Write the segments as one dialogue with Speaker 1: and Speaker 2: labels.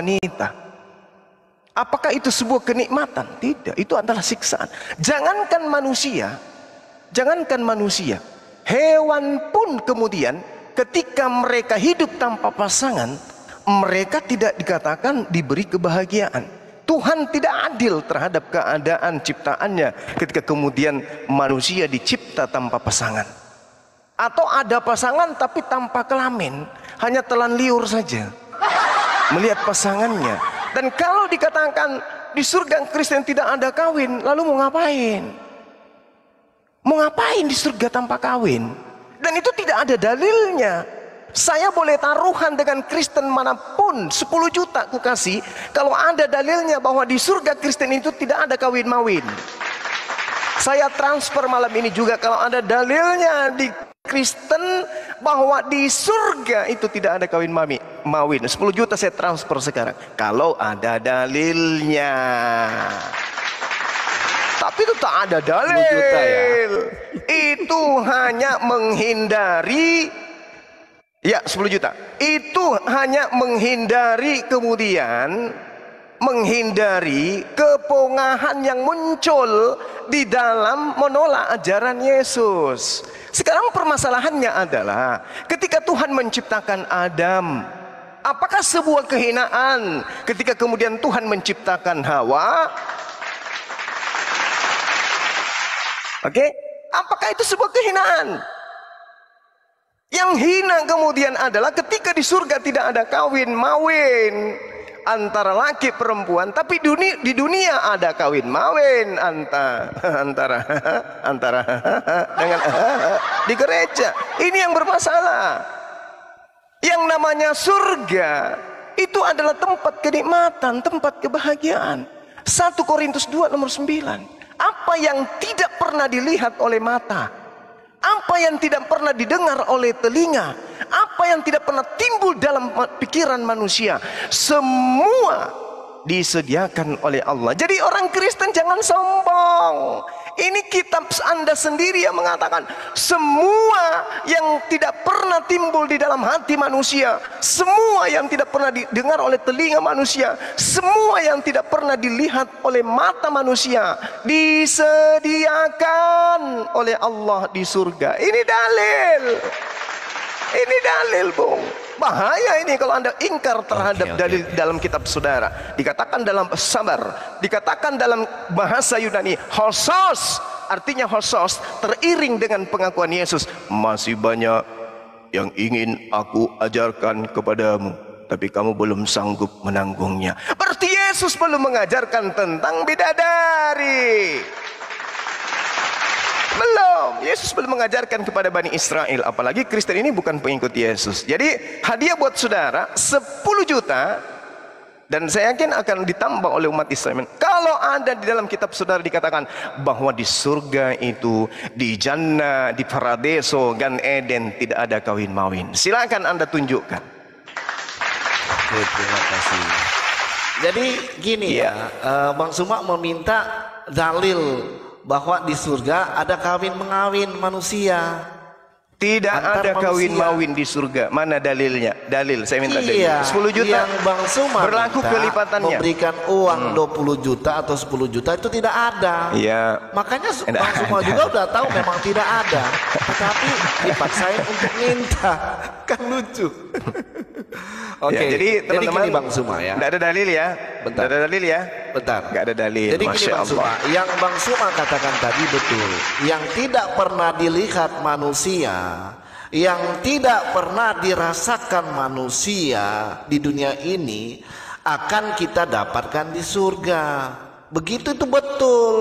Speaker 1: wanita. Apakah itu sebuah kenikmatan? Tidak, itu adalah siksaan. Jangankan manusia, hewan pun kemudian ketika mereka hidup tanpa pasangan, mereka tidak dikatakan diberi kebahagiaan. Tuhan tidak adil terhadap keadaan ciptaannya ketika kemudian manusia dicipta tanpa pasangan. Atau ada pasangan tapi tanpa kelamin, hanya telan liur saja melihat pasangannya. Dan kalau dikatakan di surga Kristen tidak ada kawin, lalu mau ngapain? Mau ngapain di surga tanpa kawin? Dan itu tidak ada dalilnya. Saya boleh taruhan dengan Kristen manapun, 10 juta aku kasih, kalau ada dalilnya bahwa di surga Kristen itu tidak ada kawin mawin. Saya transfer malam ini juga kalau ada dalilnya di Kristen bahwa di surga itu tidak ada kawin mawin. 10 juta saya transfer sekarang kalau ada dalilnya. Tapi itu tak ada dalil. 10 juta ya. Itu hanya menghindari, ya 10 juta. Itu hanya menghindari kemudian kepongahan yang muncul di dalam menolak ajaran Yesus. Sekarang permasalahannya adalah ketika Tuhan menciptakan Adam, apakah sebuah kehinaan ketika kemudian Tuhan menciptakan Hawa? Oke? Apakah itu sebuah kehinaan? Yang hina kemudian adalah ketika di surga tidak ada kawin mawin antara laki perempuan, tapi di dunia ada kawin mawin antara dengan di gereja. Ini yang bermasalah. Yang namanya surga itu adalah tempat kenikmatan, tempat kebahagiaan. 1 Korintus 2 nomor 9. Apa yang tidak pernah dilihat oleh mata, apa yang tidak pernah didengar oleh telinga, apa yang tidak pernah timbul dalam pikiran manusia, semua disediakan oleh Allah. Jadi orang Kristen jangan sombong. Ini kitab Anda sendiri yang mengatakan semua yang tidak pernah timbul di dalam hati manusia, semua yang tidak pernah didengar oleh telinga manusia, semua yang tidak pernah dilihat oleh mata manusia, disediakan oleh Allah di surga. Ini dalil, Bung. Bahaya ini kalau Anda ingkar terhadap dalil dalam kitab saudara. Dikatakan dalam sabar, dikatakan dalam bahasa Yunani hosos, artinya hosos teriring dengan pengakuan Yesus. Masih banyak yang ingin aku ajarkan kepadamu, tapi kamu belum sanggup menanggungnya. Berarti Yesus belum mengajarkan tentang bidadari. Belum, Yesus belum mengajarkan kepada Bani Israel. Apalagi Kristen ini bukan pengikut Yesus. Jadi hadiah buat saudara 10 juta. Dan saya yakin akan ditambah oleh umat Islam. Kalau ada di dalam kitab saudara dikatakan bahwa di surga itu, di Jannah, di Paradiso, Gan Eden tidak ada kawin mawin, silakan Anda tunjukkan.
Speaker 2: Oke, terima kasih. Jadi gini ya, Bang Suma meminta dalil bahwa di surga ada kawin mengawin manusia.
Speaker 1: Tidak ada kawin mawin di surga. Mana dalilnya? Dalil, saya minta dalil. 10 juta
Speaker 2: yang Bang Suma
Speaker 1: berlaku kelipatannya.
Speaker 2: Memberikan uang 20 juta atau 10 juta itu tidak ada.
Speaker 1: Iya.
Speaker 2: Makanya Bang Suma juga udah tahu memang tidak ada. Tetapi dipaksain untuk minta. Kan lucu. Oke,
Speaker 1: ya, jadi teman-teman
Speaker 2: Bang Suma ya.
Speaker 1: Tidak ada dalil ya. Bentar. Tidak ada dalil ya.
Speaker 2: Bentar.
Speaker 1: Tidak ada dalil.
Speaker 2: Jadi gini Bang Suma, yang Bang Suma katakan tadi betul. Yang tidak pernah dilihat manusia, yang tidak pernah dirasakan manusia di dunia ini akan kita dapatkan di surga. Begitu itu betul.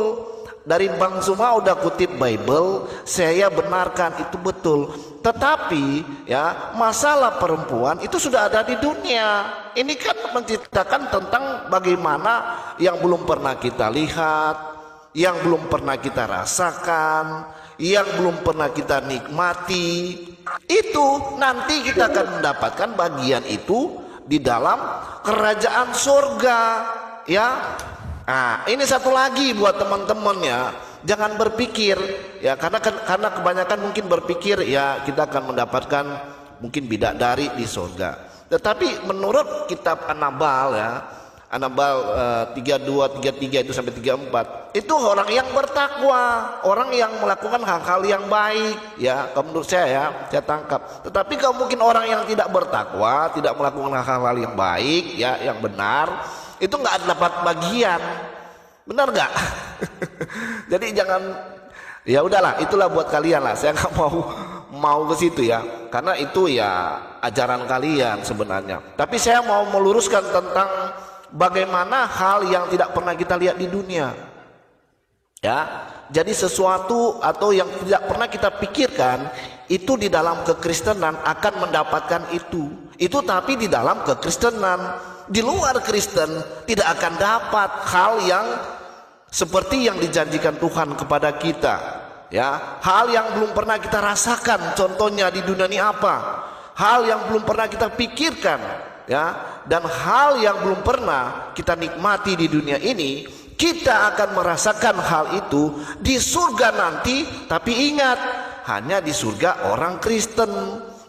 Speaker 2: Dari Bang Suma udah kutip Bible, saya benarkan itu betul. Tetapi ya, masalah perempuan itu sudah ada di dunia. Ini kan menceritakan tentang bagaimana yang belum pernah kita lihat, yang belum pernah kita rasakan, yang belum pernah kita nikmati. Itu nanti kita akan mendapatkan bagian itu di dalam kerajaan surga, ya. Nah, ini satu lagi buat teman-teman ya, jangan berpikir ya, karena kebanyakan mungkin berpikir ya kita akan mendapatkan mungkin bidadari di surga. Tetapi menurut kitab An-Nabal ya, An-Nabal 32, 33 itu sampai 34, itu orang yang bertakwa, orang yang melakukan hal-hal yang baik ya, kalau menurut saya tangkap. Tetapi kalau mungkin orang yang tidak bertakwa, tidak melakukan hal-hal yang baik ya, yang benar, itu nggak dapat bagian. Benar nggak? Jadi jangan, ya udahlah, itulah buat kalian lah. Saya nggak mau ke situ ya, karena itu ya ajaran kalian sebenarnya. Tapi saya mau meluruskan tentang bagaimana hal yang tidak pernah kita lihat di dunia. Ya, jadi sesuatu atau yang tidak pernah kita pikirkan itu di dalam kekristenan akan mendapatkan itu. Itu tapi di dalam kekristenan. Di luar Kristen tidak akan dapat hal yang seperti yang dijanjikan Tuhan kepada kita. Ya, hal yang belum pernah kita rasakan, contohnya di dunia ini apa? Hal yang belum pernah kita pikirkan, ya, dan hal yang belum pernah kita nikmati di dunia ini, kita akan merasakan hal itu di surga nanti. Tapi ingat, hanya di surga orang Kristen.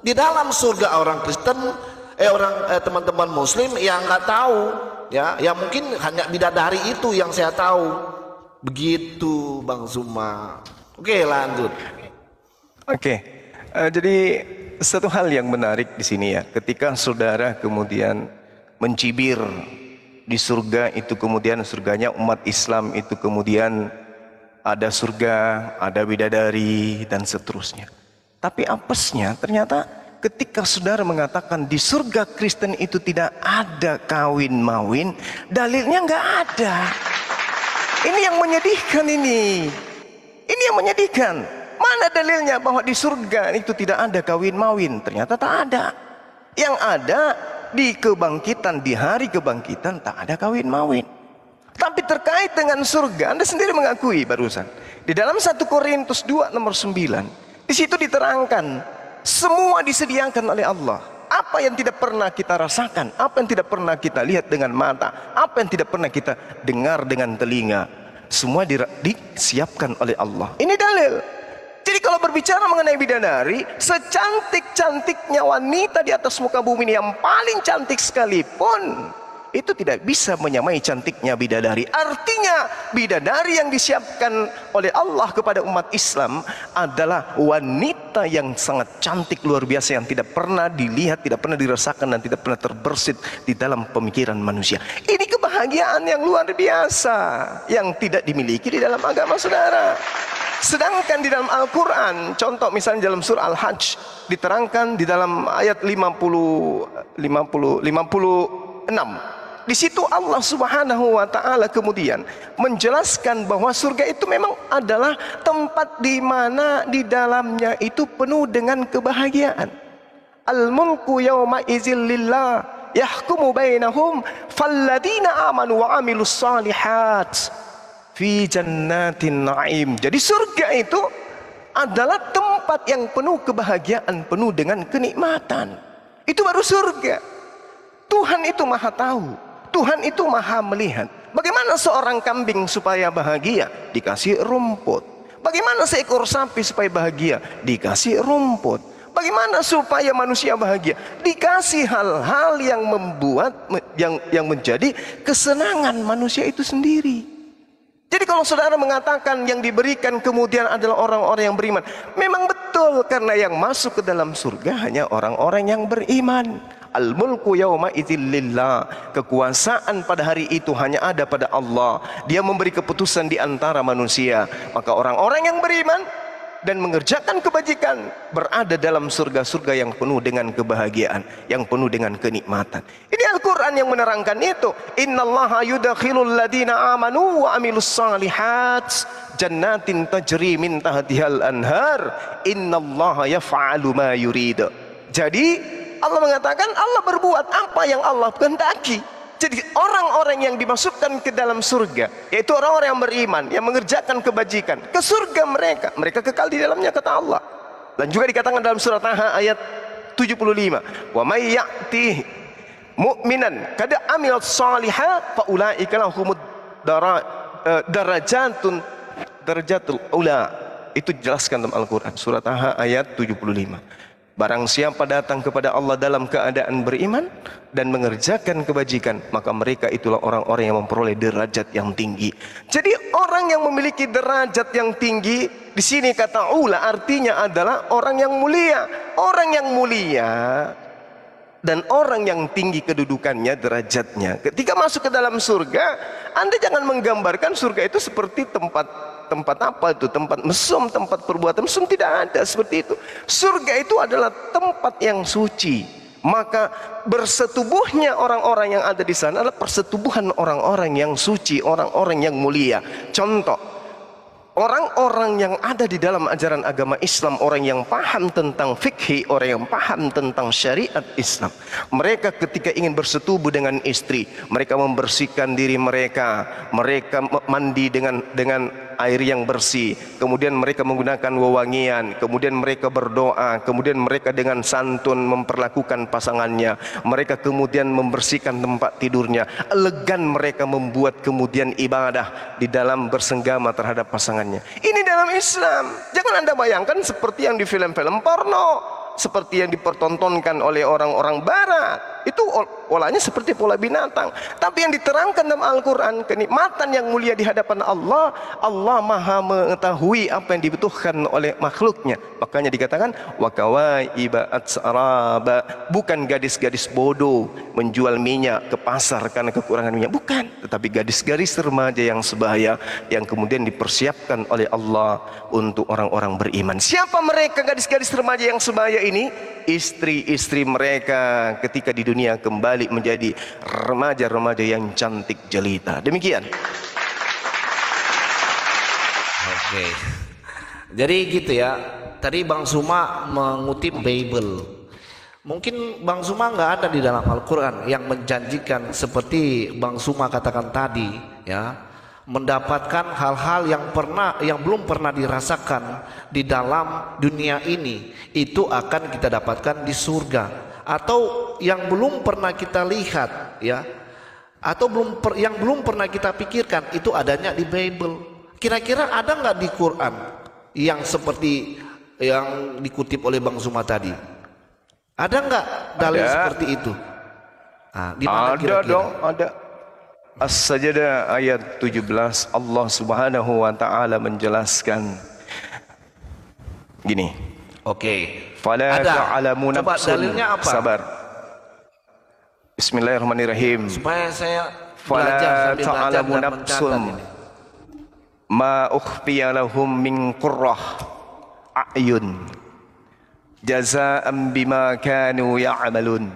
Speaker 2: Di dalam surga orang Kristen, teman-teman Muslim yang nggak tahu, ya mungkin hanya bidadari itu yang saya tahu. Begitu, Bang Zuma. Oke, lanjut.
Speaker 1: Oke, jadi satu hal yang menarik di sini ya, ketika saudara kemudian mencibir di surga itu, kemudian surganya umat Islam itu kemudian ada surga, ada bidadari dan seterusnya. Tapi apesnya ternyata ketika saudara mengatakan di surga Kristen itu tidak ada kawin mawin, dalilnya nggak ada. Ini yang menyedihkan ini. Ini yang menyedihkan. Mana dalilnya bahwa di surga itu tidak ada kawin mawin? Ternyata tak ada. Yang ada di kebangkitan, di hari kebangkitan tak ada kawin mawin. Tapi terkait dengan surga, Anda sendiri mengakui barusan. Di dalam 1 Korintus 2 nomor 9, di situ diterangkan semua disediakan oleh Allah. Apa yang tidak pernah kita rasakan, apa yang tidak pernah kita lihat dengan mata, apa yang tidak pernah kita dengar dengan telinga, semua disiapkan oleh Allah. Ini dalil. Jadi kalau berbicara mengenai bidadari, secantik-cantiknya wanita di atas muka bumi ini, yang paling cantik sekalipun, itu tidak bisa menyamai cantiknya bidadari. Artinya bidadari yang disiapkan oleh Allah kepada umat Islam adalah wanita yang sangat cantik luar biasa, yang tidak pernah dilihat, tidak pernah dirasakan, dan tidak pernah terbersit di dalam pemikiran manusia. Ini kebahagiaan yang luar biasa yang tidak dimiliki di dalam agama saudara. Sedangkan di dalam Al-Quran, contoh misalnya dalam surah Al-Hajj, diterangkan di dalam ayat 56. Di situ Allah Subhanahu wa taala kemudian menjelaskan bahwa surga itu memang adalah tempat di mana di dalamnya itu penuh dengan kebahagiaan. Al-mulku yawma idzil lillah yahkumu bainahum falladina amanu wa amilus salihat fi jannatin na'im. Jadi surga itu adalah tempat yang penuh kebahagiaan, penuh dengan kenikmatan. Itu baru surga. Tuhan itu maha tahu, Tuhan itu maha melihat. Bagaimana seorang kambing supaya bahagia? Dikasih rumput. Bagaimana seekor sapi supaya bahagia? Dikasih rumput. Bagaimana supaya manusia bahagia? Dikasih hal-hal yang membuat yang menjadi kesenangan manusia itu sendiri. Jadi kalau saudara mengatakan yang diberikan kemudian adalah orang-orang yang beriman, memang betul, karena yang masuk ke dalam surga hanya orang-orang yang beriman. Al-mulku yawma idzil lillah. Kekuasaan pada hari itu hanya ada pada Allah. Dia memberi keputusan di antara manusia. Maka orang-orang yang beriman dan mengerjakan kebajikan berada dalam surga-surga yang penuh dengan kebahagiaan, yang penuh dengan kenikmatan. Ini Al-Quran yang menerangkan itu. Innallaha yudakhilul ladina amanu wa amilus salihat jannatin tajri min tahtihal anhar innallaha yaf'alu ma yurid. Jadi Allah mengatakan Allah berbuat apa yang Allah kehendaki. Jadi orang-orang yang dimasukkan ke dalam surga, yaitu orang-orang yang beriman, yang mengerjakan kebajikan, ke surga mereka kekal di dalamnya, kata Allah. Dan juga dikatakan dalam surat Taha ayat 75, wa may ya'ti mu'minan qad amila shalihat fa ulaika lahumud darajatul ula. Itu dijelaskan dalam Al-Quran surat Taha ayat 75. Barang siapa datang kepada Allah dalam keadaan beriman dan mengerjakan kebajikan, maka mereka itulah orang-orang yang memperoleh derajat yang tinggi. Jadi orang yang memiliki derajat yang tinggi, di sini kata ula artinya adalah orang yang mulia. Orang yang mulia dan orang yang tinggi kedudukannya, derajatnya. Ketika masuk ke dalam surga, Anda jangan menggambarkan surga itu seperti tempat apa itu, tempat mesum, tempat perbuatan mesum. Tidak ada seperti itu. Surga itu adalah tempat yang suci. Maka bersetubuhnya orang-orang yang ada di sana adalah persetubuhan orang-orang yang suci, orang-orang yang mulia. Contoh, orang-orang yang ada di dalam ajaran agama Islam, orang yang paham tentang fikih, orang yang paham tentang syariat Islam, mereka ketika ingin bersetubuh dengan istri, mereka membersihkan diri mereka, mereka mandi dengan air yang bersih, kemudian mereka menggunakan wewangian, kemudian mereka berdoa, kemudian mereka dengan santun memperlakukan pasangannya, mereka kemudian membersihkan tempat tidurnya, elegan mereka membuat kemudian ibadah di dalam bersenggama terhadap pasangannya. Ini dalam Islam. Jangan Anda bayangkan seperti yang di film-film porno, seperti yang dipertontonkan oleh orang-orang barat. Itu polanya seperti pola binatang. Tapi yang diterangkan dalam Al-Quran, kenikmatan yang mulia di hadapan Allah, Allah maha mengetahui apa yang dibutuhkan oleh makhluknya. Makanya dikatakan wa kawaiba atsaraba, bukan gadis-gadis bodoh menjual minyak ke pasar karena kekurangan minyak, bukan, tetapi gadis-gadis remaja yang sebaya, yang kemudian dipersiapkan oleh Allah untuk orang-orang beriman. Siapa mereka gadis-gadis remaja yang sebaya ini? Istri-istri mereka ketika di dunia kembali menjadi remaja-remaja yang cantik jelita. Demikian.
Speaker 2: Oke. Jadi gitu ya. Tadi Bang Suma mengutip Bible. Mungkin Bang Suma nggak ada di dalam Al-Quran yang menjanjikan seperti Bang Suma katakan tadi, ya, mendapatkan hal-hal yang belum pernah dirasakan di dalam dunia ini, itu akan kita dapatkan di surga, atau yang belum pernah kita lihat, ya, atau yang belum pernah kita pikirkan, itu adanya di Bible. Kira-kira ada nggak di Quran yang seperti yang dikutip oleh Bang Suma tadi? Ada nggak dalil seperti itu? Nah, di mana
Speaker 1: ada
Speaker 2: kira-kira?
Speaker 1: dong, ada. As-Sajdah ayat 17, Allah Subhanahu wa taala menjelaskan gini.
Speaker 2: Oke.
Speaker 1: Fala
Speaker 2: Ada.
Speaker 1: ta'lamu
Speaker 2: Coba
Speaker 1: nafsun.
Speaker 2: dalilnya apa?
Speaker 1: Sabar. Bismillahirrahmanirrahim.
Speaker 2: Supaya saya
Speaker 1: Fala
Speaker 2: belajar sambil belajar
Speaker 1: ta'lamu
Speaker 2: dan
Speaker 1: nafsun
Speaker 2: mencatat ini.
Speaker 1: ma ukhfiya lahum min qurrah a'yun jazaa'an bima kanu ya'malun.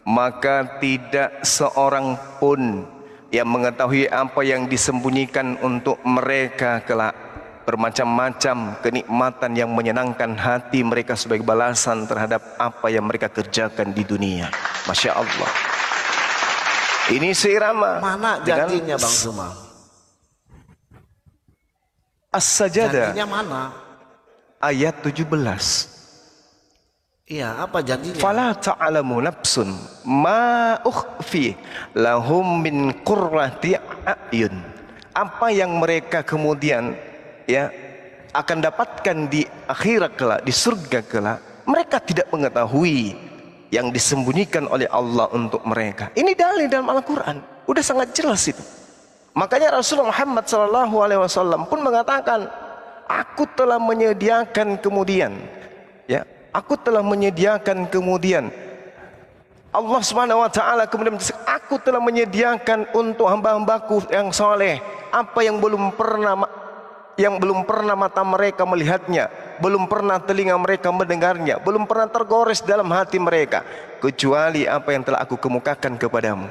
Speaker 1: Maka tidak seorang pun yang mengetahui apa yang disembunyikan untuk mereka kelak, bermacam-macam kenikmatan yang menyenangkan hati mereka sebagai balasan terhadap apa yang mereka kerjakan di dunia. Masya Allah. Ini seirama.
Speaker 2: Mana janjinya Bang Suma?
Speaker 1: As-Sajdah
Speaker 2: Janjinya mana?
Speaker 1: ayat 17.
Speaker 2: Iya, apa janjinya?
Speaker 1: Fala ta'lamu nafsun ma ukhfi lahum min qurrati a'yun. Apa yang mereka kemudian, ya, akan dapatkan di akhirat kelak, di surga kelak, mereka tidak mengetahui yang disembunyikan oleh Allah untuk mereka. Ini dalil dalam Al-Quran, udah sangat jelas itu. Makanya Rasulullah Muhammad SAW pun mengatakan, aku telah menyediakan kemudian, ya, aku telah menyediakan kemudian. Allah Subhanahu wa taala kemudian menjelaskan, aku telah menyediakan untuk hamba-hambaku yang soleh apa yang belum pernah mata mereka melihatnya, belum pernah telinga mereka mendengarnya, belum pernah tergores dalam hati mereka, kecuali apa yang telah aku kemukakan kepadamu.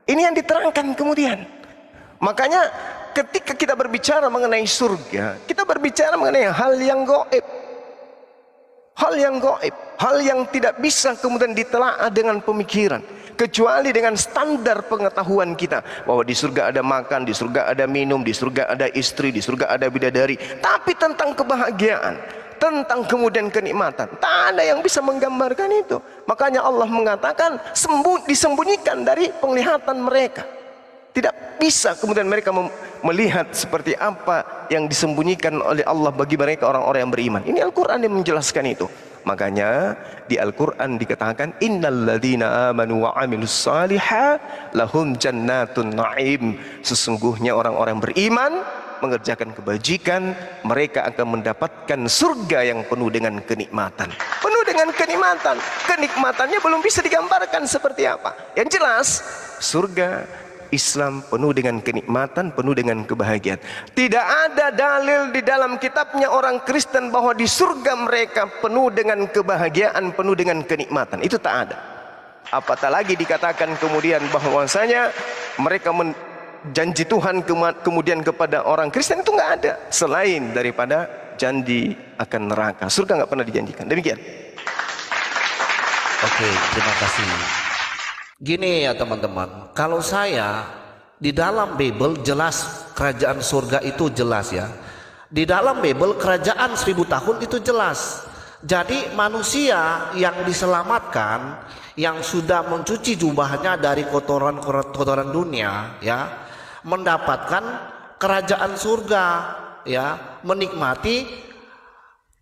Speaker 1: Ini yang diterangkan kemudian. Makanya ketika kita berbicara mengenai surga, kita berbicara mengenai hal yang gaib. Hal yang gaib, hal yang tidak bisa kemudian ditelaah dengan pemikiran, kecuali dengan standar pengetahuan kita bahwa di surga ada makan, di surga ada minum, di surga ada istri, di surga ada bidadari. Tapi tentang kebahagiaan, tentang kemudian kenikmatan, tak ada yang bisa menggambarkan itu. Makanya Allah mengatakan disembunyikan dari penglihatan mereka. Tidak bisa kemudian mereka melihat seperti apa yang disembunyikan oleh Allah bagi mereka orang-orang yang beriman. Ini Al-Quran yang menjelaskan itu. Makanya di Al-Quran dikatakan innalladzina amanu wa amilus salihah lahum jannatun na'im. Sesungguhnya orang-orang beriman mengerjakan kebajikan, mereka akan mendapatkan surga yang penuh dengan kenikmatan. Penuh dengan kenikmatan. Kenikmatannya belum bisa digambarkan seperti apa. Yang jelas, surga Islam penuh dengan kenikmatan, penuh dengan kebahagiaan. Tidak ada dalil di dalam kitabnya orang Kristen bahwa di surga mereka penuh dengan kebahagiaan, penuh dengan kenikmatan. Itu tak ada. Apatah lagi dikatakan kemudian bahwasanya mereka janji Tuhan kemudian kepada orang Kristen, itu nggak ada selain daripada janji akan neraka. Surga nggak pernah dijanjikan. Demikian.
Speaker 2: Oke, terima kasih. Gini ya teman-teman, kalau saya di dalam Bible jelas kerajaan surga itu jelas ya. Di dalam Bible kerajaan 1000 tahun itu jelas. Jadi manusia yang diselamatkan, yang sudah mencuci jubahnya dari kotoran dunia ya, mendapatkan kerajaan surga ya, menikmati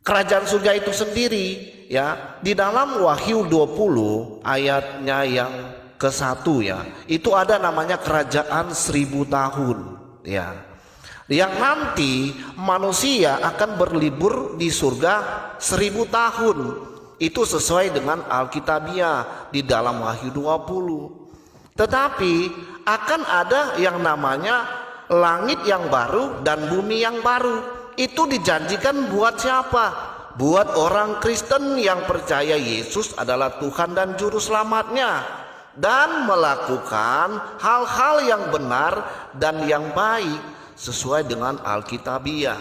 Speaker 2: kerajaan surga itu sendiri ya. Di dalam Wahyu 20 ayatnya yang ke-1 ya, itu ada namanya kerajaan 1000 tahun ya, yang nanti manusia akan berlibur di surga 1000 tahun. Itu sesuai dengan Alkitabiah di dalam Wahyu 20. Tetapi akan ada yang namanya langit yang baru dan bumi yang baru. Itu dijanjikan buat siapa? Buat orang Kristen yang percaya Yesus adalah Tuhan dan Juru Selamatnya, dan melakukan hal-hal yang benar dan yang baik sesuai dengan Alkitabiah.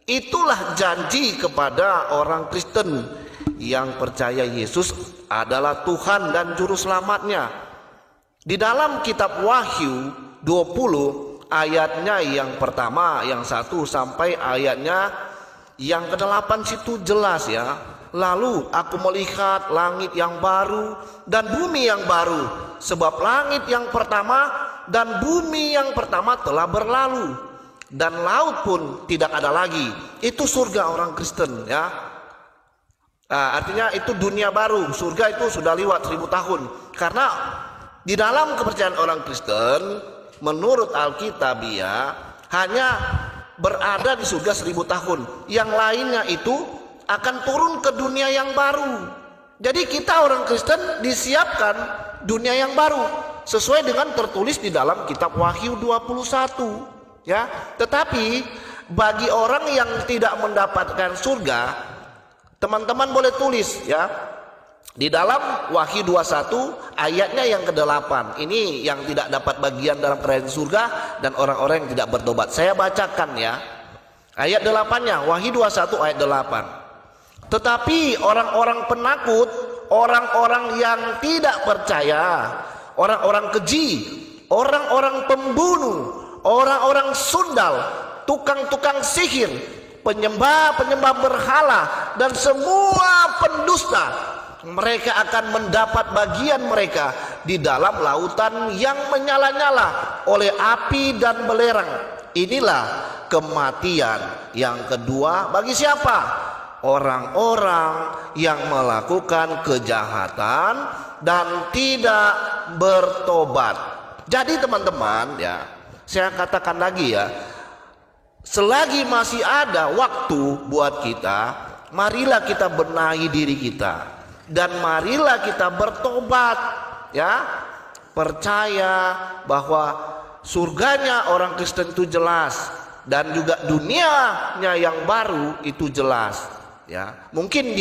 Speaker 2: Itulah janji kepada orang Kristen yang percaya Yesus adalah Tuhan dan Juru Selamatnya. Di dalam kitab Wahyu 20 ayatnya yang pertama, yang 1 sampai ayatnya yang ke-8 situ jelas ya. Lalu aku melihat langit yang baru dan bumi yang baru, sebab langit yang pertama dan bumi yang pertama telah berlalu, dan laut pun tidak ada lagi. Itu surga orang Kristen ya. Artinya itu dunia baru. Surga itu sudah lewat 1000 tahun. Karena di dalam kepercayaan orang Kristen menurut Alkitabiah hanya berada di surga 1000 tahun. Yang lainnya itu akan turun ke dunia yang baru. Jadi kita orang Kristen disiapkan dunia yang baru sesuai dengan tertulis di dalam kitab Wahyu 21 ya. Tetapi bagi orang yang tidak mendapatkan surga, teman-teman boleh tulis ya di dalam Wahyu 21 ayatnya yang ke-8. Ini yang tidak dapat bagian dalam kerajaan surga dan orang-orang yang tidak bertobat. Saya bacakan ya. Ayat 8-nya, Wahyu 21 ayat 8. Tetapi orang-orang penakut, orang-orang yang tidak percaya, orang-orang keji, orang-orang pembunuh, orang-orang sundal, tukang-tukang sihir, penyembah-penyembah berhala, dan semua pendusta, mereka akan mendapat bagian mereka di dalam lautan yang menyala-nyala oleh api dan belerang. Inilah kematian yang kedua bagi siapa? Orang-orang yang melakukan kejahatan dan tidak bertobat. Jadi teman-teman ya, saya katakan lagi ya, selagi masih ada waktu buat kita, marilah kita benahi diri kita dan marilah kita bertobat ya. Percaya bahwa surganya orang Kristen itu jelas, dan juga dunianya yang baru itu jelas ya. Mungkin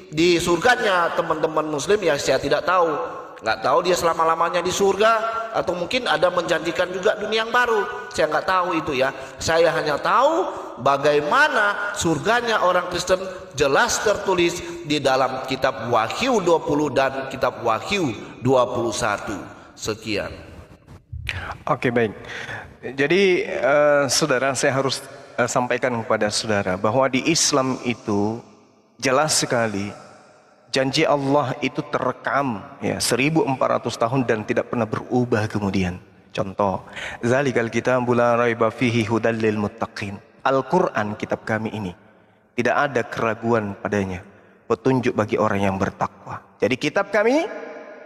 Speaker 2: di surganya teman-teman muslim ya, saya tidak tahu, nggak tahu dia selama-lamanya di surga, atau mungkin ada menjanjikan juga dunia yang baru, saya nggak tahu itu ya. Saya hanya tahu bagaimana surganya orang Kristen jelas tertulis di dalam kitab Wahyu 20 dan kitab Wahyu 21. Sekian.
Speaker 1: Oke, baik. Jadi saudara, saya harus sampaikan kepada saudara bahwa di Islam itu jelas sekali janji Allah itu terekam ya 1400 tahun dan tidak pernah berubah kemudian. Contoh, zalikal kitabul la raiba fihi hudal lil muttaqin. Al-Qur'an kitab kami ini tidak ada keraguan padanya. petunjuk bagi orang yang bertakwa. Jadi kitab kami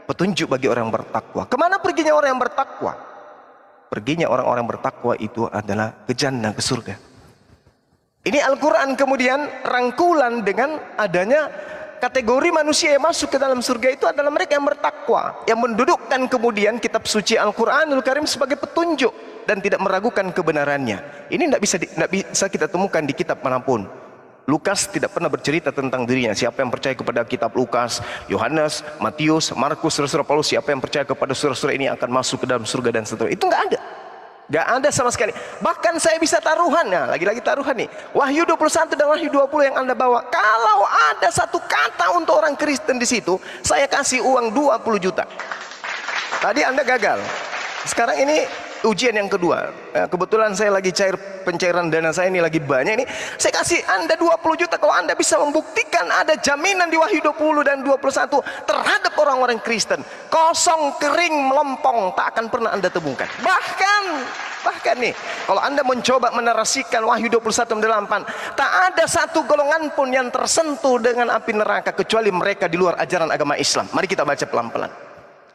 Speaker 1: petunjuk bagi orang bertakwa. Kemana perginya orang yang bertakwa? Perginya orang-orang bertakwa itu adalah ke jannah, ke surga. Ini Al-Quran kemudian rangkulan dengan adanya kategori manusia yang masuk ke dalam surga itu adalah mereka yang bertakwa, yang mendudukkan kemudian kitab suci Al-Quranul Karim sebagai petunjuk dan tidak meragukan kebenarannya. Ini tidak bisa kita temukan di kitab manapun. Lukas tidak pernah bercerita tentang dirinya. Siapa yang percaya kepada kitab Lukas, Yohanes, Matius, Markus, surah-surah Paulus, siapa yang percaya kepada surah-surah ini akan masuk ke dalam surga dan seterusnya. Itu nggak ada. Nggak ada sama sekali. Bahkan saya bisa taruhan. Nah, lagi-lagi taruhan nih. Wahyu 21 dan Wahyu 20 yang Anda bawa. Kalau ada satu kata untuk orang Kristen di situ, saya kasih uang 20 juta. Tadi Anda gagal. Sekarang ini ujian yang kedua. Kebetulan saya lagi pencairan dana saya ini lagi banyak ini. Saya kasih Anda 20 juta kalau Anda bisa membuktikan ada jaminan di Wahyu 20 dan 21 terhadap orang-orang Kristen. Kosong, kering, melompong, tak akan pernah Anda temukan. Bahkan nih, kalau Anda mencoba menarasikan Wahyu 21:8, tak ada satu golongan pun yang tersentuh dengan api neraka kecuali mereka di luar ajaran agama Islam. Mari kita baca pelan-pelan.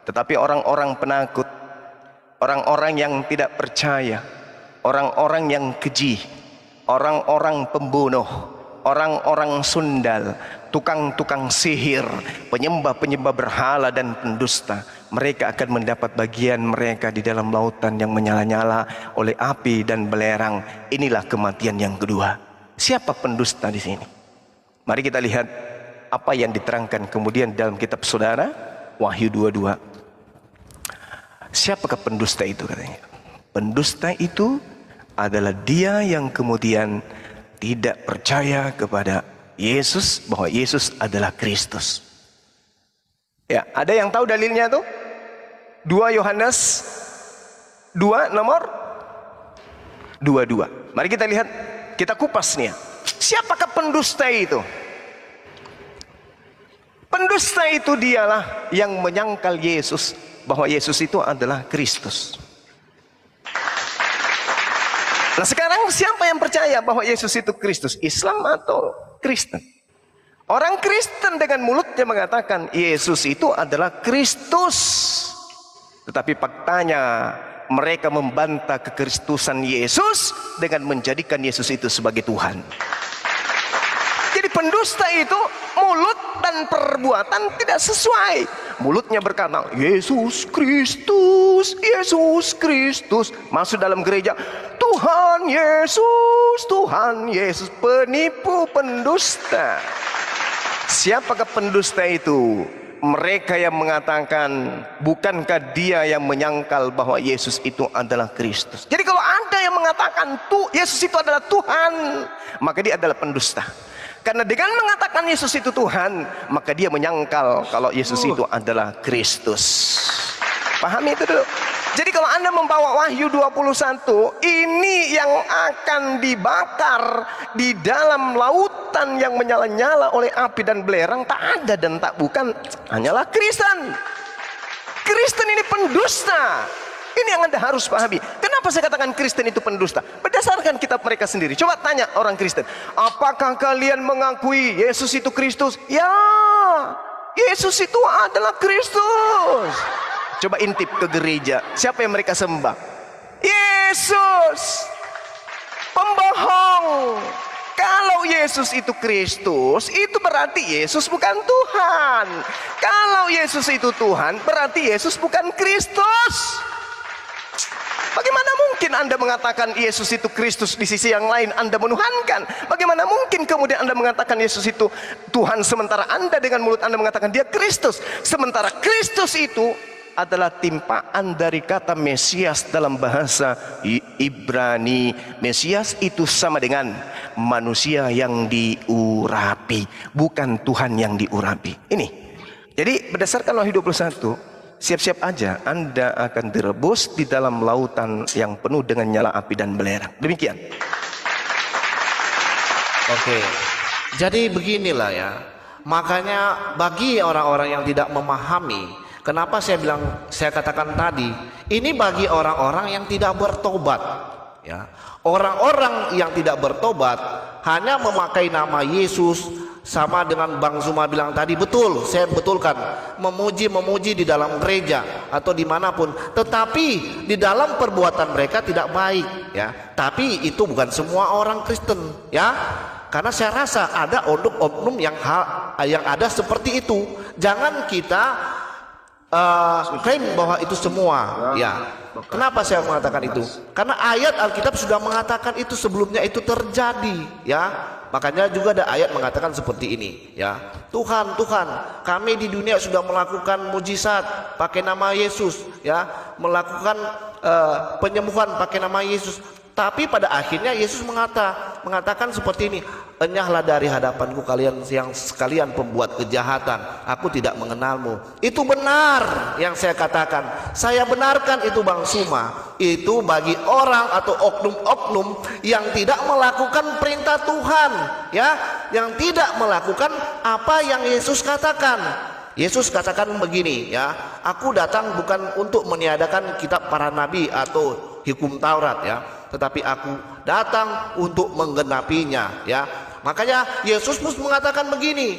Speaker 1: Tetapi orang-orang penakut, orang-orang yang tidak percaya, orang-orang yang keji, orang-orang pembunuh, orang-orang sundal, tukang-tukang sihir, penyembah-penyembah berhala dan pendusta, mereka akan mendapat bagian mereka di dalam lautan yang menyala-nyala oleh api dan belerang. Inilah kematian yang kedua. Siapa pendusta di sini? Mari kita lihat apa yang diterangkan kemudian dalam kitab saudara Wahyu 22. Siapakah pendusta itu katanya? Pendusta itu adalah dia yang kemudian tidak percaya kepada Yesus, bahwa Yesus adalah Kristus. Ya, ada yang tahu dalilnya tuh? 2 Yohanes 2 nomor 22. Mari kita lihat, kita kupas nih ya. Siapakah pendusta itu? Pendusta itu dialah yang menyangkal Yesus, bahwa Yesus itu adalah Kristus. Nah sekarang siapa yang percaya bahwa Yesus itu Kristus? Islam atau Kristen? Orang Kristen dengan mulutnya mengatakan Yesus itu adalah Kristus, tetapi faktanya mereka membantah kekristusan Yesus dengan menjadikan Yesus itu sebagai Tuhan. Jadi pendusta itu mulut dan perbuatan tidak sesuai. Mulutnya berkata Yesus Kristus, Yesus Kristus. Masuk dalam gereja, Tuhan Yesus, Tuhan Yesus. Penipu, pendusta. Siapakah pendusta itu? Mereka yang mengatakan, bukankah dia yang menyangkal bahwa Yesus itu adalah Kristus. Jadi kalau ada yang mengatakan Yesus itu adalah Tuhan, maka dia adalah pendusta. Karena dengan mengatakan Yesus itu Tuhan, maka dia menyangkal kalau Yesus itu adalah Kristus. Pahami itu dulu. Jadi kalau Anda membawa Wahyu 21, ini yang akan dibakar di dalam lautan yang menyala-nyala oleh api dan belerang, tak ada dan tak bukan, hanyalah Kristen. Kristen ini pendusta. Ini yang Anda harus pahami. Kenapa saya katakan Kristen itu pendusta? Berdasarkan kitab mereka sendiri. Coba tanya orang Kristen, apakah kalian mengakui Yesus itu Kristus? Ya, Yesus itu adalah Kristus. Coba intip ke gereja, siapa yang mereka sembah? Yesus, pembohong. Kalau Yesus itu Kristus, itu berarti Yesus bukan Tuhan. Kalau Yesus itu Tuhan, berarti Yesus bukan Kristus. Bagaimana mungkin Anda mengatakan Yesus itu Kristus, di sisi yang lain Anda menuhankan? Bagaimana mungkin kemudian Anda mengatakan Yesus itu Tuhan, sementara Anda dengan mulut Anda mengatakan dia Kristus? Sementara Kristus itu adalah timpaan dari kata Mesias dalam bahasa Ibrani. Mesias itu sama dengan manusia yang diurapi, bukan Tuhan yang diurapi. Ini. Jadi berdasarkan Wahyu 21, siap-siap aja Anda akan direbus di dalam lautan yang penuh dengan nyala api dan belerang. Demikian.
Speaker 2: Oke. Jadi beginilah ya. Makanya bagi orang-orang yang tidak memahami, kenapa saya katakan tadi, ini bagi orang-orang yang tidak bertobat, ya. Orang-orang yang tidak bertobat hanya memakai nama Yesus, sama dengan Bang Suma bilang tadi, betul, saya betulkan, memuji di dalam gereja atau dimanapun, tetapi di dalam perbuatan mereka tidak baik, ya. Tapi itu bukan semua orang Kristen, ya. Karena saya rasa ada oknum yang ada seperti itu. Jangan kita klaim bahwa itu semua, ya. Kenapa saya mengatakan itu? Karena ayat Alkitab sudah mengatakan itu sebelumnya itu terjadi, ya. Makanya juga ada ayat mengatakan seperti ini, ya. Tuhan, kami di dunia sudah melakukan mujizat pakai nama Yesus, ya, melakukan penyembuhan pakai nama Yesus. Tapi pada akhirnya Yesus mengatakan seperti ini, enyahlah dari hadapanku kalian yang sekalian pembuat kejahatan, aku tidak mengenalmu. Itu benar yang saya katakan, saya benarkan itu Bang Suma. Itu bagi orang atau oknum-oknum yang tidak melakukan perintah Tuhan, ya, yang tidak melakukan apa yang Yesus katakan. Yesus katakan begini, ya, aku datang bukan untuk meniadakan kitab para nabi atau hukum Taurat, ya, tetapi aku datang untuk menggenapinya, ya. Makanya Yesus pun mengatakan begini,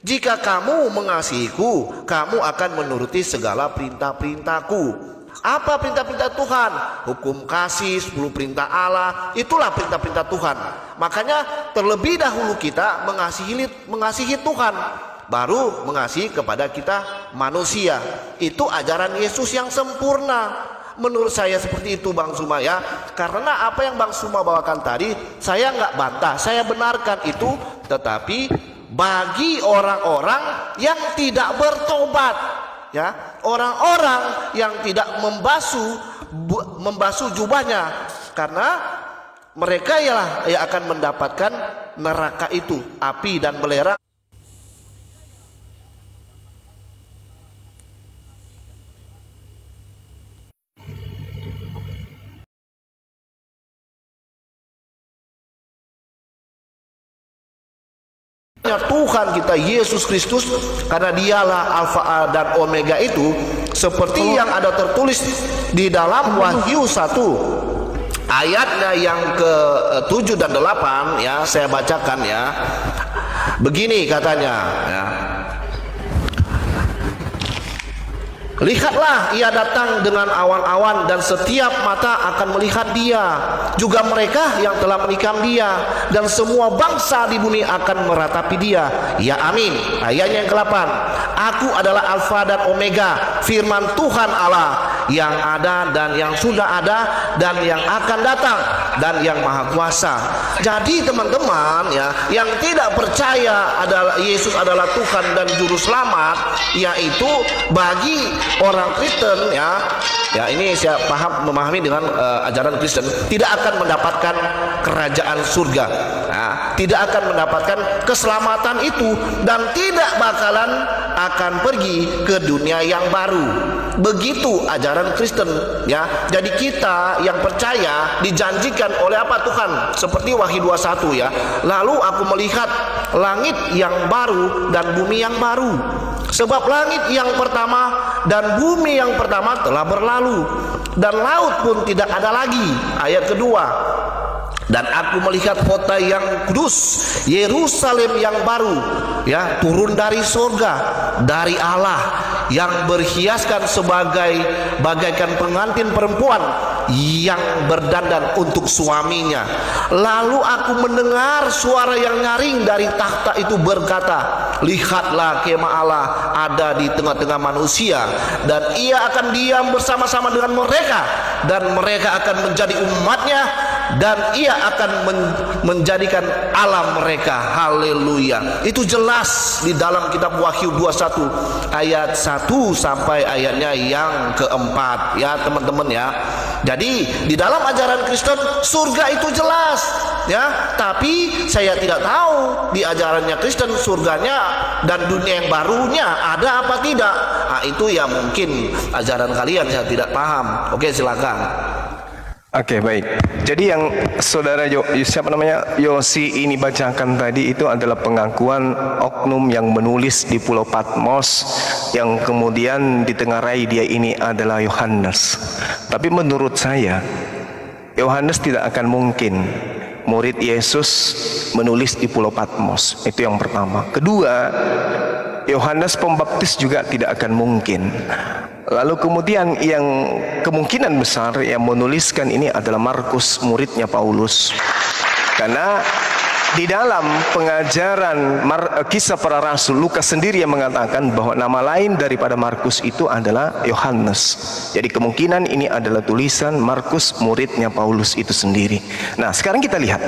Speaker 2: jika kamu mengasihiku, kamu akan menuruti segala perintah-perintahku. Apa perintah-perintah Tuhan? Hukum kasih, 10 perintah Allah, itulah perintah-perintah Tuhan. Makanya terlebih dahulu kita mengasihi Tuhan, baru mengasihi kepada kita manusia. Itu ajaran Yesus yang sempurna. Menurut saya seperti itu Bang Suma, ya. Karena apa yang Bang Suma bawakan tadi, saya nggak bantah, saya benarkan itu. Tetapi bagi orang-orang yang tidak bertobat, ya, orang-orang yang tidak membasuh jubahnya, karena mereka ialah yang akan mendapatkan neraka itu, api dan belerang. Tuhan kita Yesus Kristus, karena dialah Alfa dan Omega itu, seperti yang ada tertulis di dalam Wahyu 1 ayatnya yang ke-7 dan 8, ya, saya bacakan, ya. Begini katanya, ya. Lihatlah, ia datang dengan awan-awan dan setiap mata akan melihat dia, juga mereka yang telah menikam dia, dan semua bangsa di bumi akan meratapi dia. Ya, amin. Ayatnya yang ke-8, aku adalah Alfa dan Omega, firman Tuhan Allah, yang ada dan yang sudah ada dan yang akan datang dan yang maha kuasa. Jadi teman-teman, ya, yang tidak percaya adalah Yesus adalah Tuhan dan juru selamat, yaitu bagi orang Kristen, ya, ini saya memahami dengan ajaran Kristen, tidak akan mendapatkan kerajaan surga, ya, tidak akan mendapatkan keselamatan itu, dan tidak bakalan akan pergi ke dunia yang baru. Begitu ajaran Kristen, ya. Jadi kita yang percaya dijanjikan oleh apa Tuhan, seperti Wahyu 21, ya. Lalu aku melihat langit yang baru dan bumi yang baru, sebab langit yang pertama dan bumi yang pertama telah berlalu, dan laut pun tidak ada lagi. Ayat kedua, dan aku melihat kota yang kudus, Yerusalem yang baru, ya, turun dari surga, dari Allah, yang berhiaskan bagaikan pengantin perempuan yang berdandan untuk suaminya. Lalu aku mendengar suara yang nyaring dari takhta itu berkata, lihatlah, kemah Allah ada di tengah-tengah manusia, dan ia akan diam bersama-sama dengan mereka, dan mereka akan menjadi umatnya, dan ia akan menjadikan Allah mereka. Haleluya. Itu jelas di dalam kitab Wahyu 21 ayat 1 sampai ayatnya yang keempat, ya teman-teman, ya. Jadi di dalam ajaran Kristen surga itu jelas, ya, tapi saya tidak tahu di ajarannya Kristen surganya dan dunia yang barunya ada apa tidak. Nah, itu ya mungkin ajaran kalian, saya tidak paham. Oke, silakan.
Speaker 1: Oke, baik. Jadi yang saudara Yosi ini bacakan tadi itu adalah pengakuan oknum yang menulis di Pulau Patmos, yang kemudian ditengarai dia ini adalah Yohanes. Tapi menurut saya Yohanes tidak akan mungkin murid Yesus menulis di Pulau Patmos. Itu yang pertama. Kedua, Yohanes Pembaptis juga tidak akan mungkin. Lalu kemudian yang kemungkinan besar yang menuliskan ini adalah Markus, muridnya Paulus. Karena di dalam pengajaran kisah para rasul, Lukas sendiri yang mengatakan bahwa nama lain daripada Markus itu adalah Yohanes. Jadi kemungkinan ini adalah tulisan Markus, muridnya Paulus itu sendiri. Nah, sekarang kita lihat.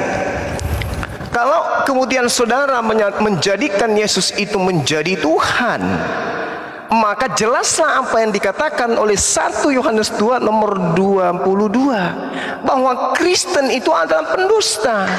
Speaker 1: Kalau kemudian saudara menjadikan Yesus itu menjadi Tuhan, maka jelaslah apa yang dikatakan oleh 1 Yohanes 2 nomor 22, bahwa Kristen itu adalah pendusta.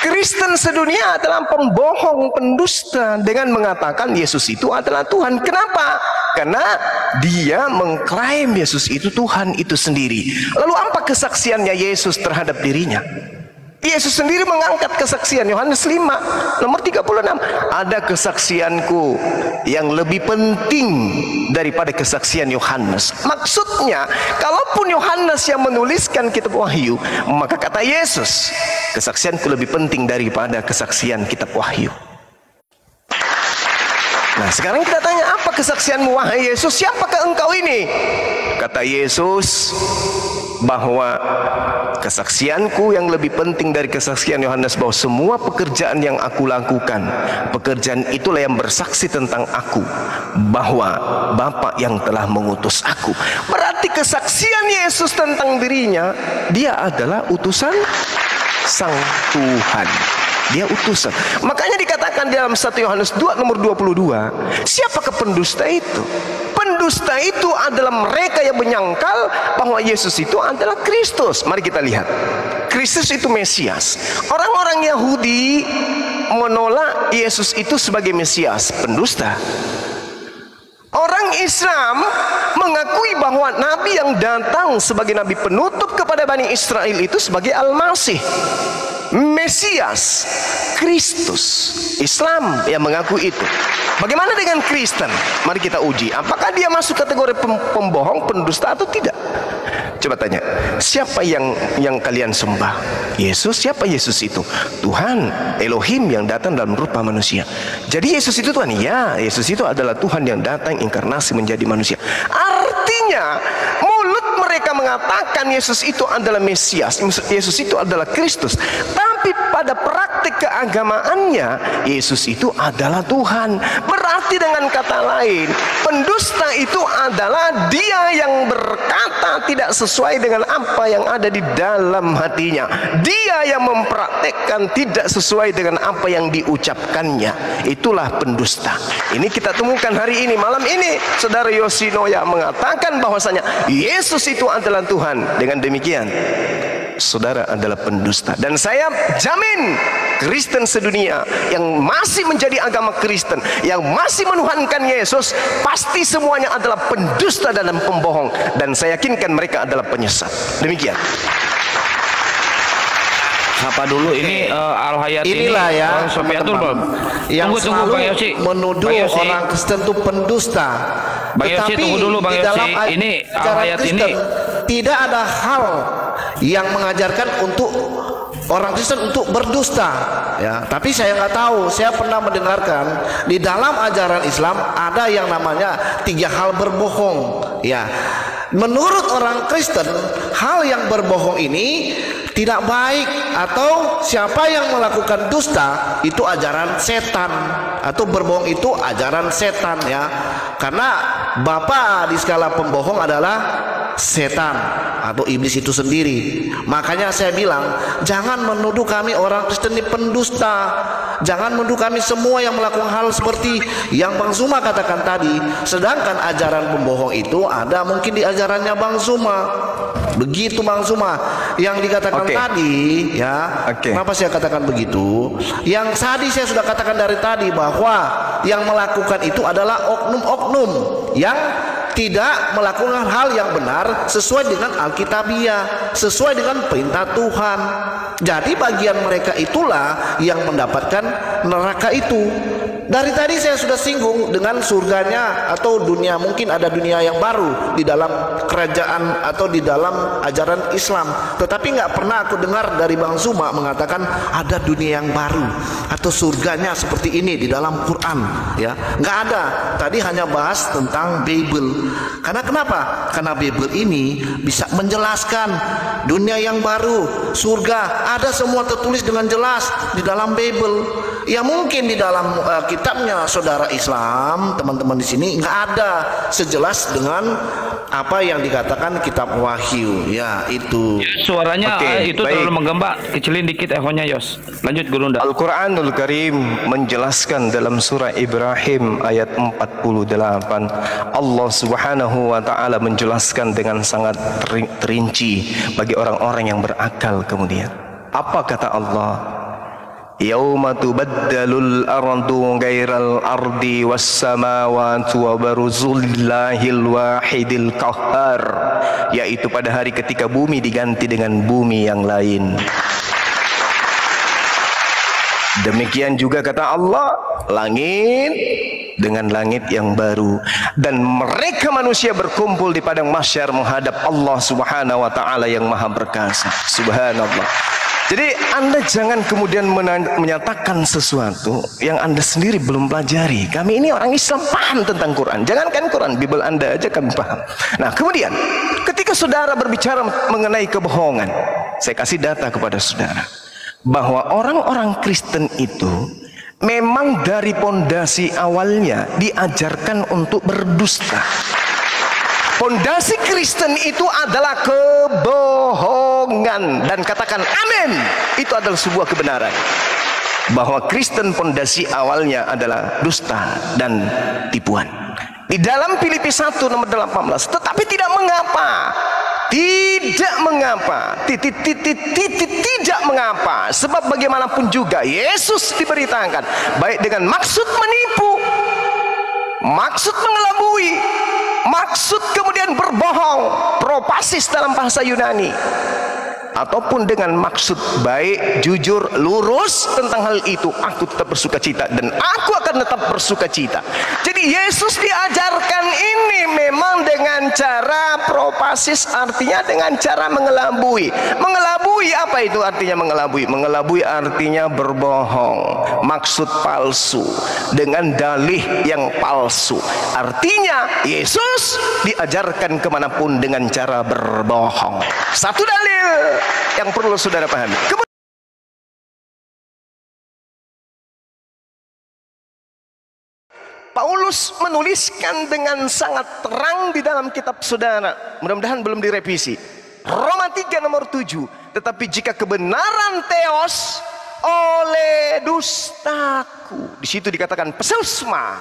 Speaker 1: Kristen sedunia adalah pembohong, pendusta dengan mengatakan Yesus itu adalah Tuhan. Kenapa? Karena dia mengklaim Yesus itu Tuhan itu sendiri. Lalu apa kesaksiannya Yesus terhadap dirinya? Yesus sendiri mengangkat kesaksian Yohanes 5 nomor 36. Ada kesaksianku yang lebih penting daripada kesaksian Yohanes. Maksudnya, kalaupun Yohanes yang menuliskan kitab Wahyu, maka kata Yesus, kesaksianku lebih penting daripada kesaksian kitab Wahyu. Nah, sekarang kita tanya, apa kesaksianmu wahai Yesus? Siapakah engkau ini? Kata Yesus bahwa kesaksianku yang lebih penting dari kesaksian Yohanes, bahwa semua pekerjaan yang aku lakukan, pekerjaan itulah yang bersaksi tentang aku, bahwa Bapa yang telah mengutus aku. Berarti kesaksian Yesus tentang dirinya, dia adalah utusan Sang Tuhan. Dia utusan. Makanya dikatakan dalam 1 Yohanes 2 nomor 22, siapakah pendusta itu? Pendusta itu adalah mereka yang menyangkal bahwa Yesus itu adalah Kristus. Mari kita lihat. Kristus itu Mesias. Orang-orang Yahudi menolak Yesus itu sebagai Mesias, pendusta. Orang Islam mengakui bahwa Nabi yang datang sebagai Nabi penutup kepada Bani Israel itu sebagai Al-Masih, Mesias, Kristus. Islam yang mengaku itu. Bagaimana dengan Kristen? Mari kita uji, apakah dia masuk kategori pembohong, pendusta atau tidak? Coba tanya, siapa yang kalian sembah? Yesus. Siapa Yesus itu? Tuhan, Elohim yang datang dalam rupa manusia. Jadi Yesus itu Tuhan? Ya, Yesus itu adalah Tuhan yang datang inkarnasi menjadi manusia. Artinya, mulut mereka mengatakan Yesus itu adalah Mesias, Yesus itu adalah Kristus. Tapi pada praktik keagamaannya, Yesus itu adalah Tuhan. Berarti dengan kata lain, pendusta itu adalah dia yang berkata tidak sesuai dengan apa yang ada di dalam hatinya. Dia yang mempraktekkan tidak sesuai dengan apa yang diucapkannya. Itulah pendusta. Ini kita temukan hari ini, malam ini. Saudara Yoshinoya mengatakan bahwasanya Yesus itu adalah Tuhan. Dengan demikian, saudara adalah pendusta. Dan saya jamin, Kristen sedunia yang masih menjadi agama Kristen, yang masih menuhankan Yesus, pasti semuanya adalah pendusta dan pembohong. Dan saya yakinkan mereka adalah penyesat. Demikian.
Speaker 3: Apa dulu ini Al-Hayat
Speaker 2: inilah
Speaker 3: ini,
Speaker 2: ya
Speaker 3: teman-teman
Speaker 2: yang selalu
Speaker 3: Bang Yosi
Speaker 2: menuduh orang Kristen itu pendusta.
Speaker 3: Bang Yosi, tunggu dulu Bang Yosi. Ini Al-Hayat ini
Speaker 2: tidak ada hal yang mengajarkan untuk orang Kristen untuk berdusta, ya. Tapi saya nggak tahu. Saya pernah mendengarkan di dalam ajaran Islam ada yang namanya 3 hal berbohong, ya. Menurut orang Kristen, hal yang berbohong ini tidak baik, atau siapa yang melakukan dusta itu ajaran setan, atau berbohong itu ajaran setan, ya. Karena bapa di skala pembohong adalah setan atau iblis itu sendiri. Makanya saya bilang, jangan menuduh kami orang Kristen ini pendusta. Jangan menuduh kami semua yang melakukan hal seperti yang Bang Zuma katakan tadi. Sedangkan ajaran pembohong itu ada mungkin di ajarannya Bang Zuma. Begitu Bang Zuma yang dikatakan tadi, ya. Kenapa saya katakan begitu? Yang tadi saya sudah katakan dari tadi bahwa yang melakukan itu adalah oknum-oknum yang tidak melakukan hal yang benar sesuai dengan Alkitabiah, sesuai dengan perintah Tuhan. Jadi bagian mereka itulah yang mendapatkan neraka itu. Dari tadi saya sudah singgung dengan surganya atau dunia, mungkin ada dunia yang baru di dalam kerajaan atau di dalam ajaran Islam. Tetapi nggak pernah aku dengar dari Bang Suma mengatakan ada dunia yang baru atau surganya seperti ini di dalam Quran. Ya, nggak ada. Tadi hanya bahas tentang Bible. Karena kenapa? Karena Bible ini bisa menjelaskan dunia yang baru, surga, ada semua tertulis dengan jelas di dalam Bible. Ya mungkin di dalam kitabnya saudara Islam, teman-teman di sini nggak ada sejelas dengan apa yang dikatakan kitab Wahyu. Ya itu.
Speaker 3: Suaranya itu
Speaker 1: baik.
Speaker 3: terlalu menggembak, kecilin dikit ehonya Yos. Lanjut Gurunda.
Speaker 1: Al-Quranul Karim menjelaskan dalam surah Ibrahim ayat 48. Allah Subhanahu wa taala menjelaskan dengan sangat terinci bagi orang-orang yang berakal kemudian. Apa kata Allah? Yauma tubaddalul ardu ghairal ardi was samawati wa baruzillahil wahidil qahhar, yaitu pada hari ketika bumi diganti dengan bumi yang lain. Demikian juga kata Allah, langit dengan langit yang baru, dan mereka manusia berkumpul di padang mahsyar menghadap Allah Subhanahu wa taala yang maha perkasa. Subhanallah. Jadi Anda jangan kemudian menyatakan sesuatu yang Anda sendiri belum pelajari. Kami ini orang Islam paham tentang Quran. Jangankan Quran, Bible Anda aja kami paham. Nah kemudian ketika saudara berbicara mengenai kebohongan, saya kasih data kepada saudara bahwa orang-orang Kristen itu memang dari pondasi awalnya diajarkan untuk berdusta. Pondasi Kristen itu adalah kebohongan, dan katakan amin, itu adalah sebuah kebenaran bahwa Kristen pondasi awalnya adalah dusta dan tipuan. Di dalam Filipi 1 nomor 18, tetapi tidak mengapa, tidak mengapa, sebab bagaimanapun juga Yesus diberitakan baik dengan maksud menipu, maksud mengelabui, maksud kemudian berbohong, propasis dalam bahasa Yunani, ataupun dengan maksud baik, jujur, lurus tentang hal itu, aku tetap bersuka cita dan aku akan tetap bersuka cita. Jadi Yesus diajarkan ini memang dengan cara propasis, artinya dengan cara mengelabui. Mengelabui apa itu artinya mengelabui? Mengelabui artinya berbohong, maksud palsu, dengan dalih yang palsu. Artinya Yesus diajarkan kemanapun dengan cara berbohong. Satu dalil yang perlu saudara pahami. Paulus menuliskan dengan sangat terang di dalam kitab saudara, mudah-mudahan belum direvisi, Roma 3 nomor 7. Tetapi jika kebenaran theos oleh dustaku, di situ dikatakan pseusma.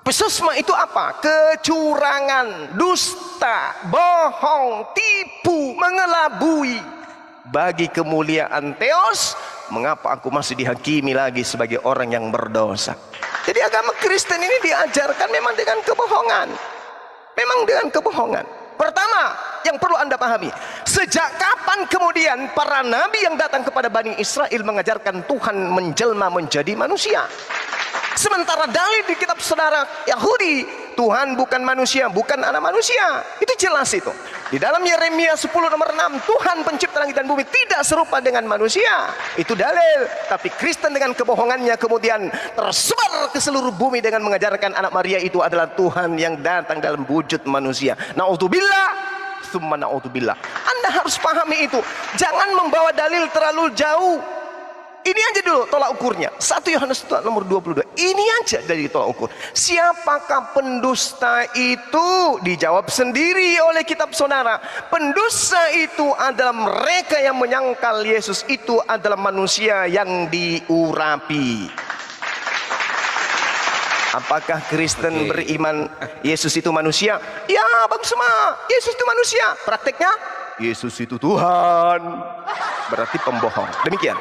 Speaker 1: Pseusma itu apa? Kecurangan, dusta, bohong, tipu, mengelabui. Bagi kemuliaan theos, mengapa aku masih dihakimi lagi sebagai orang yang berdosa? Jadi agama Kristen ini diajarkan memang dengan kebohongan. Memang dengan kebohongan. Pertama, yang perlu Anda pahami, sejak kapan kemudian para nabi yang datang kepada Bani Israel mengajarkan Tuhan menjelma menjadi manusia? Sementara dalil di kitab saudara Yahudi, Tuhan bukan manusia, bukan anak manusia. Itu jelas itu. Di dalam Yeremia 10 nomor 6, Tuhan pencipta langit dan bumi tidak serupa dengan manusia. Itu dalil. Tapi Kristen dengan kebohongannya kemudian tersebar ke seluruh bumi dengan mengajarkan anak Maria itu adalah Tuhan yang datang dalam wujud manusia. Na'udzubillah, tsumma na'udzubillah. Anda harus pahami itu. Jangan membawa dalil terlalu jauh. Ini aja dulu tolak ukurnya. 1 Yohanes nomor 22. Ini aja dari tolak ukur. Siapakah pendusta itu? Dijawab sendiri oleh kitab saudara. Pendusta itu adalah mereka yang menyangkal Yesus itu adalah manusia yang diurapi. Apakah Kristen beriman Yesus itu manusia? Ya, Bang Suma, Yesus itu manusia. Prakteknya Yesus itu Tuhan. Berarti pembohong. Demikian.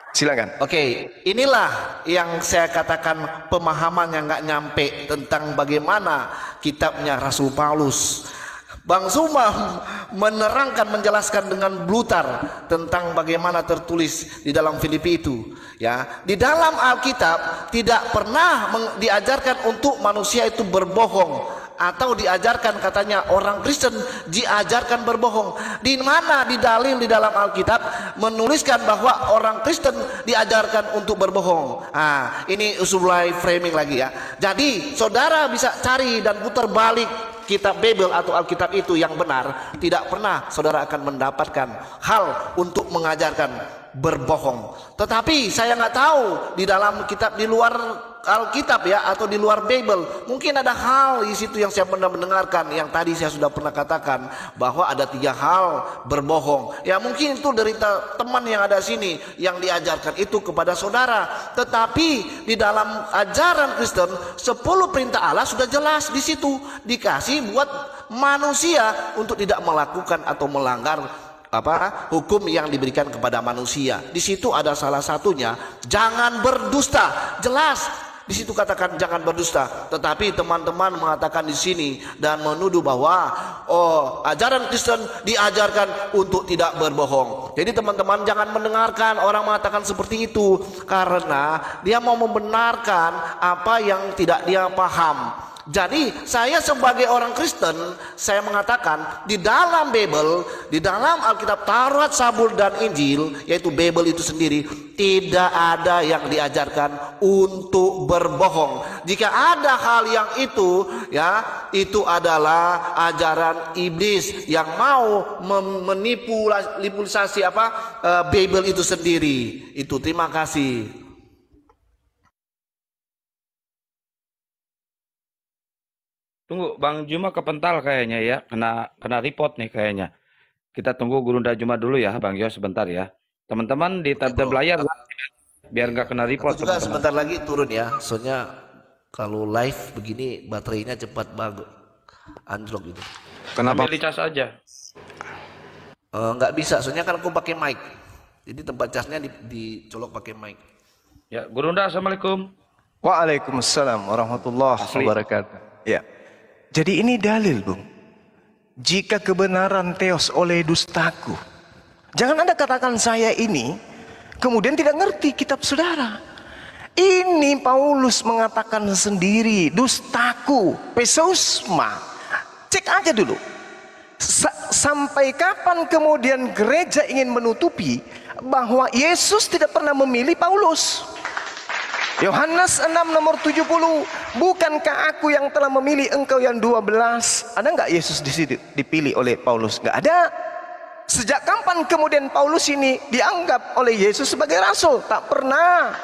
Speaker 1: Silakan.
Speaker 2: Oke, inilah yang saya katakan pemahaman yang nggak nyampe tentang bagaimana kitabnya Rasul Paulus. Bang Suma menerangkan, menjelaskan dengan brutal tentang bagaimana tertulis di dalam Filipi itu. Ya, di dalam Alkitab tidak pernah diajarkan untuk manusia itu berbohong, atau diajarkan katanya orang Kristen diajarkan berbohong. Di mana di dalil di dalam Alkitab menuliskan bahwa orang Kristen diajarkan untuk berbohong? Ah, ini usulai framing lagi ya. Jadi saudara bisa cari dan putar balik kitab Bible atau Alkitab itu yang benar, tidak pernah saudara akan mendapatkan hal untuk mengajarkan berbohong. Tetapi saya nggak tahu di dalam kitab di luar Alkitab ya, atau di luar Bible, mungkin ada hal di situ yang saya pernah mendengarkan, yang tadi saya sudah pernah katakan bahwa ada 3 hal berbohong. Ya mungkin itu dari teman yang ada sini yang diajarkan itu kepada saudara. Tetapi di dalam ajaran Kristen 10 perintah Allah sudah jelas di situ, dikasih buat manusia untuk tidak melakukan atau melanggar hukum yang diberikan kepada manusia. Di situ ada salah satunya, jangan berdusta. Jelas di situ katakan jangan berdusta. Tetapi teman-teman mengatakan di sini dan menuduh bahwa ajaran Kristen diajarkan untuk tidak berbohong. Jadi teman-teman jangan mendengarkan orang mengatakan seperti itu, karena dia mau membenarkan apa yang tidak dia paham. Jadi saya sebagai orang Kristen, saya mengatakan di dalam Bible, di dalam Alkitab, Taurat, Zabur dan Injil, yaitu Bible itu sendiri, tidak ada yang diajarkan untuk berbohong. Jika ada hal yang itu, ya itu adalah ajaran iblis yang mau memanipulasi Bible itu sendiri. Itu terima kasih.
Speaker 3: Tunggu, Bang Juma kepental kayaknya ya, kena report nih kayaknya. Kita tunggu Gurunda Juma dulu ya, Bang Yo sebentar ya. Teman-teman di tab layar biar nggak kena report.
Speaker 2: Aku juga sebentar lagi turun ya, soalnya kalau live begini baterainya cepat bagus anjlok gitu.
Speaker 3: Kenapa dicas aja?
Speaker 2: Nggak bisa, soalnya kan aku pakai mic. Jadi tempat casnya dicolok pakai mic.
Speaker 3: Ya, Gurunda, assalamualaikum.
Speaker 1: Waalaikumsalam warahmatullahi wabarakatuh. Ya. Jadi ini dalil, Bung. Jika kebenaran teos oleh dustaku. Jangan Anda katakan saya ini kemudian tidak ngerti kitab saudara. Ini Paulus mengatakan sendiri, dustaku, pesausma. Cek aja dulu. Sampai kapan kemudian gereja ingin menutupi bahwa Yesus tidak pernah memilih Paulus? Yohanes 6 nomor 70, bukankah aku yang telah memilih engkau yang 12? Ada nggak Yesus di situ dipilih oleh Paulus? Nggak ada. Sejak kapan kemudian Paulus ini dianggap oleh Yesus sebagai rasul? Tak pernah.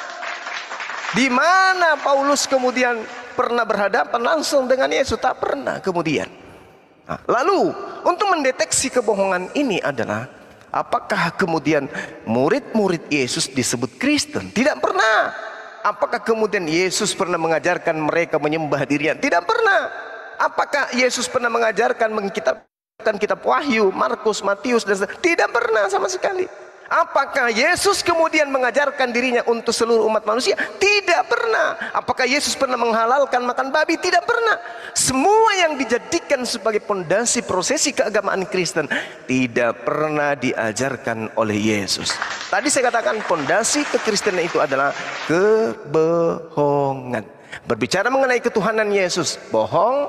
Speaker 1: Di mana Paulus kemudian pernah berhadapan langsung dengan Yesus? Tak pernah kemudian. Nah, lalu untuk mendeteksi kebohongan ini adalah apakah kemudian murid-murid Yesus disebut Kristen? Tidak pernah. Apakah kemudian Yesus pernah mengajarkan mereka menyembah dirinya? Tidak pernah. Apakah Yesus pernah mengajarkan mengkitabkan kitab Wahyu, Markus, Matius dan tidak pernah sama sekali. Apakah Yesus kemudian mengajarkan dirinya untuk seluruh umat manusia? Tidak pernah. Apakah Yesus pernah menghalalkan makan babi? Tidak pernah. Semua yang dijadikan sebagai pondasi prosesi keagamaan Kristen tidak pernah diajarkan oleh Yesus. Tadi saya katakan pondasi kekristenan itu adalah kebohongan. Berbicara mengenai ketuhanan Yesus, bohong.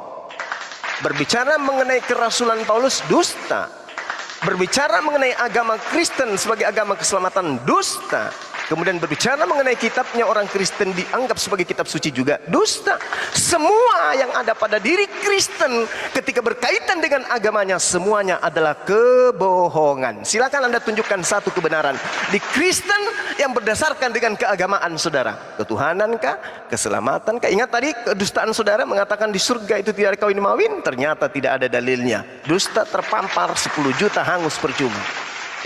Speaker 1: Berbicara mengenai kerasulan Paulus, dusta. Berbicara mengenai agama Kristen sebagai agama keselamatan, dusta. Kemudian berbicara mengenai kitabnya orang Kristen dianggap sebagai kitab suci juga, dusta. Semua yang ada pada diri Kristen ketika berkaitan dengan agamanya, semuanya adalah kebohongan. Silakan Anda tunjukkan satu kebenaran di Kristen yang berdasarkan dengan keagamaan saudara. Ketuhanankah? Keselamatankah? Ingat tadi kedustaan saudara mengatakan di surga itu tidak ada kawin mawin, ternyata tidak ada dalilnya. Dusta terpampar 10 juta hangus percuma.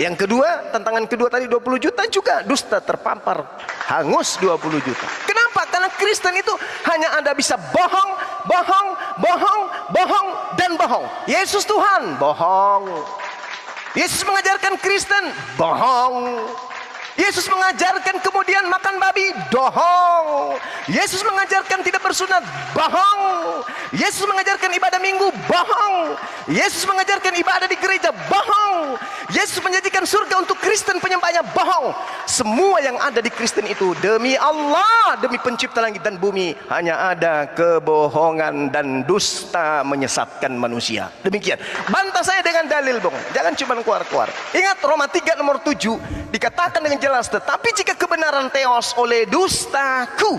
Speaker 1: Yang kedua, tantangan kedua tadi 20 juta juga dusta terpampar hangus 20 juta. Kenapa? Karena Kristen itu hanya Anda bisa bohong, bohong, bohong, bohong, dan bohong. Yesus Tuhan, bohong. Yesus mengajarkan Kristen, bohong. Yesus mengajarkan kemudian makan babi, bohong. Yesus mengajarkan tidak bersunat, bohong. Yesus mengajarkan ibadah minggu, bohong. Yesus mengajarkan ibadah di gereja, bohong. Yesus menjanjikan surga untuk Kristen penyembahnya, bohong. Semua yang ada di Kristen itu demi Allah, demi pencipta langit dan bumi, hanya ada kebohongan dan dusta menyesatkan manusia. Demikian. Bantah saya dengan dalil, Bung. Jangan cuma keluar-keluar. Ingat Roma 3 nomor 7 dikatakan dengan jelas, tetapi jika kebenaran teos oleh dustaku,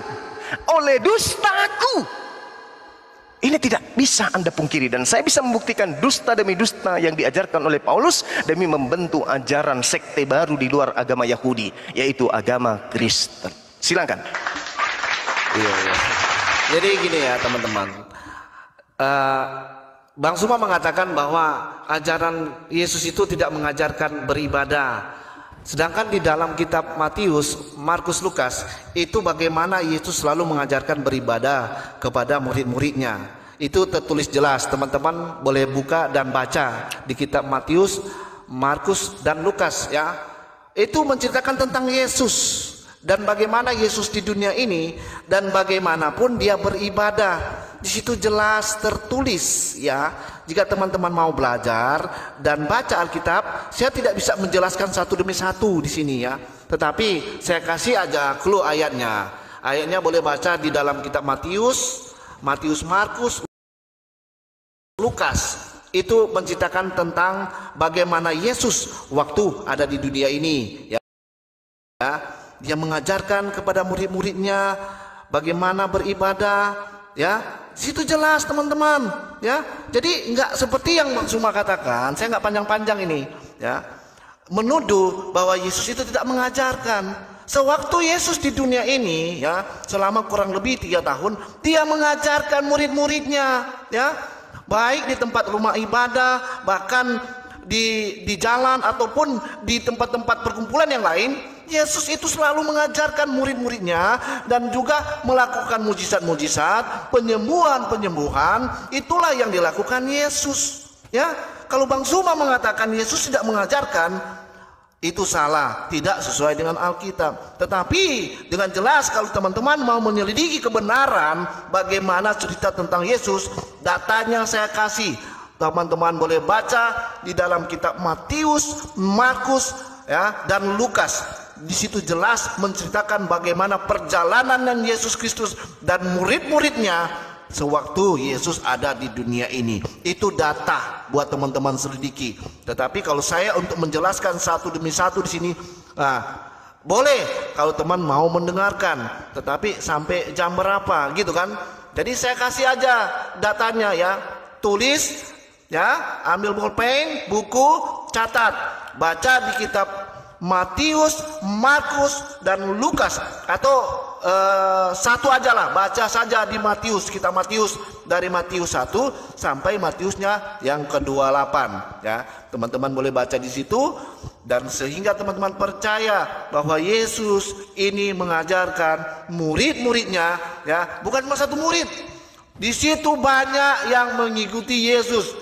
Speaker 1: ini tidak bisa Anda pungkiri, dan saya bisa membuktikan dusta demi dusta yang diajarkan oleh Paulus demi membentuk ajaran sekte baru di luar agama Yahudi, yaitu agama Kristen. Silakan.
Speaker 2: Iya. Jadi gini ya teman-teman, Bang Suma mengatakan bahwa ajaran Yesus itu tidak mengajarkan beribadah. Sedangkan di dalam kitab Matius, Markus, Lukas itu bagaimana Yesus selalu mengajarkan beribadah kepada murid-muridnya. Itu tertulis jelas, teman-teman boleh buka dan baca di kitab Matius, Markus dan Lukas ya. Itu menceritakan tentang Yesus dan bagaimana Yesus di dunia ini dan bagaimanapun dia beribadah. Di situ jelas tertulis ya. Jika teman-teman mau belajar dan baca Alkitab, saya tidak bisa menjelaskan satu demi satu di sini ya. Tetapi saya kasih aja clue ayatnya. Ayatnya boleh baca di dalam kitab Matius, Markus, Lukas. Itu menceritakan tentang bagaimana Yesus waktu ada di dunia ini ya. Dia mengajarkan kepada murid-muridnya bagaimana beribadah ya. Situ jelas teman-teman ya. Jadi nggak seperti yang Bang Suma katakan, saya nggak panjang-panjang ini ya, menuduh bahwa Yesus itu tidak mengajarkan. Sewaktu Yesus di dunia ini ya, selama kurang lebih 3 tahun, dia mengajarkan murid-muridnya ya, baik di tempat rumah ibadah, bahkan di jalan ataupun di tempat-tempat perkumpulan yang lain. Yesus itu selalu mengajarkan murid-muridnya dan juga melakukan mujizat-mujizat, penyembuhan-penyembuhan. Itulah yang dilakukan Yesus ya. Kalau Bang Suma mengatakan Yesus tidak mengajarkan, itu salah, tidak sesuai dengan Alkitab. Tetapi dengan jelas kalau teman-teman mau menyelidiki kebenaran bagaimana cerita tentang Yesus, datanya saya kasih. Teman-teman boleh baca di dalam kitab Matius, Markus ya, dan Lukas. Di situ jelas menceritakan bagaimana perjalanan Yesus Kristus dan murid-muridnya sewaktu Yesus ada di dunia ini. Itu data buat teman-teman selidiki. Tetapi kalau saya untuk menjelaskan satu demi satu di sini, boleh kalau teman mau mendengarkan. Tetapi sampai jam berapa gitu kan? Jadi saya kasih aja datanya ya. Tulis ya, ambil bolpen, buku, catat, baca di kitab Matius, Markus dan Lukas, atau satu aja lah, baca saja di Matius, kitab Matius dari Matius 1 sampai Matiusnya yang ke-28 ya. Teman-teman boleh baca di situ dan sehingga teman-teman percaya bahwa Yesus ini mengajarkan murid-muridnya ya, bukan cuma satu murid. Di situ banyak yang mengikuti Yesus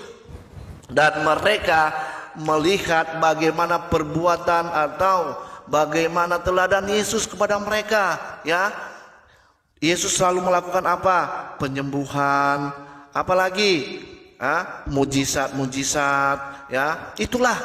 Speaker 2: dan mereka melihat bagaimana perbuatan atau bagaimana teladan Yesus kepada mereka ya. Yesus selalu melakukan apa? Penyembuhan, apalagi mujizat-mujizat ya. Itulah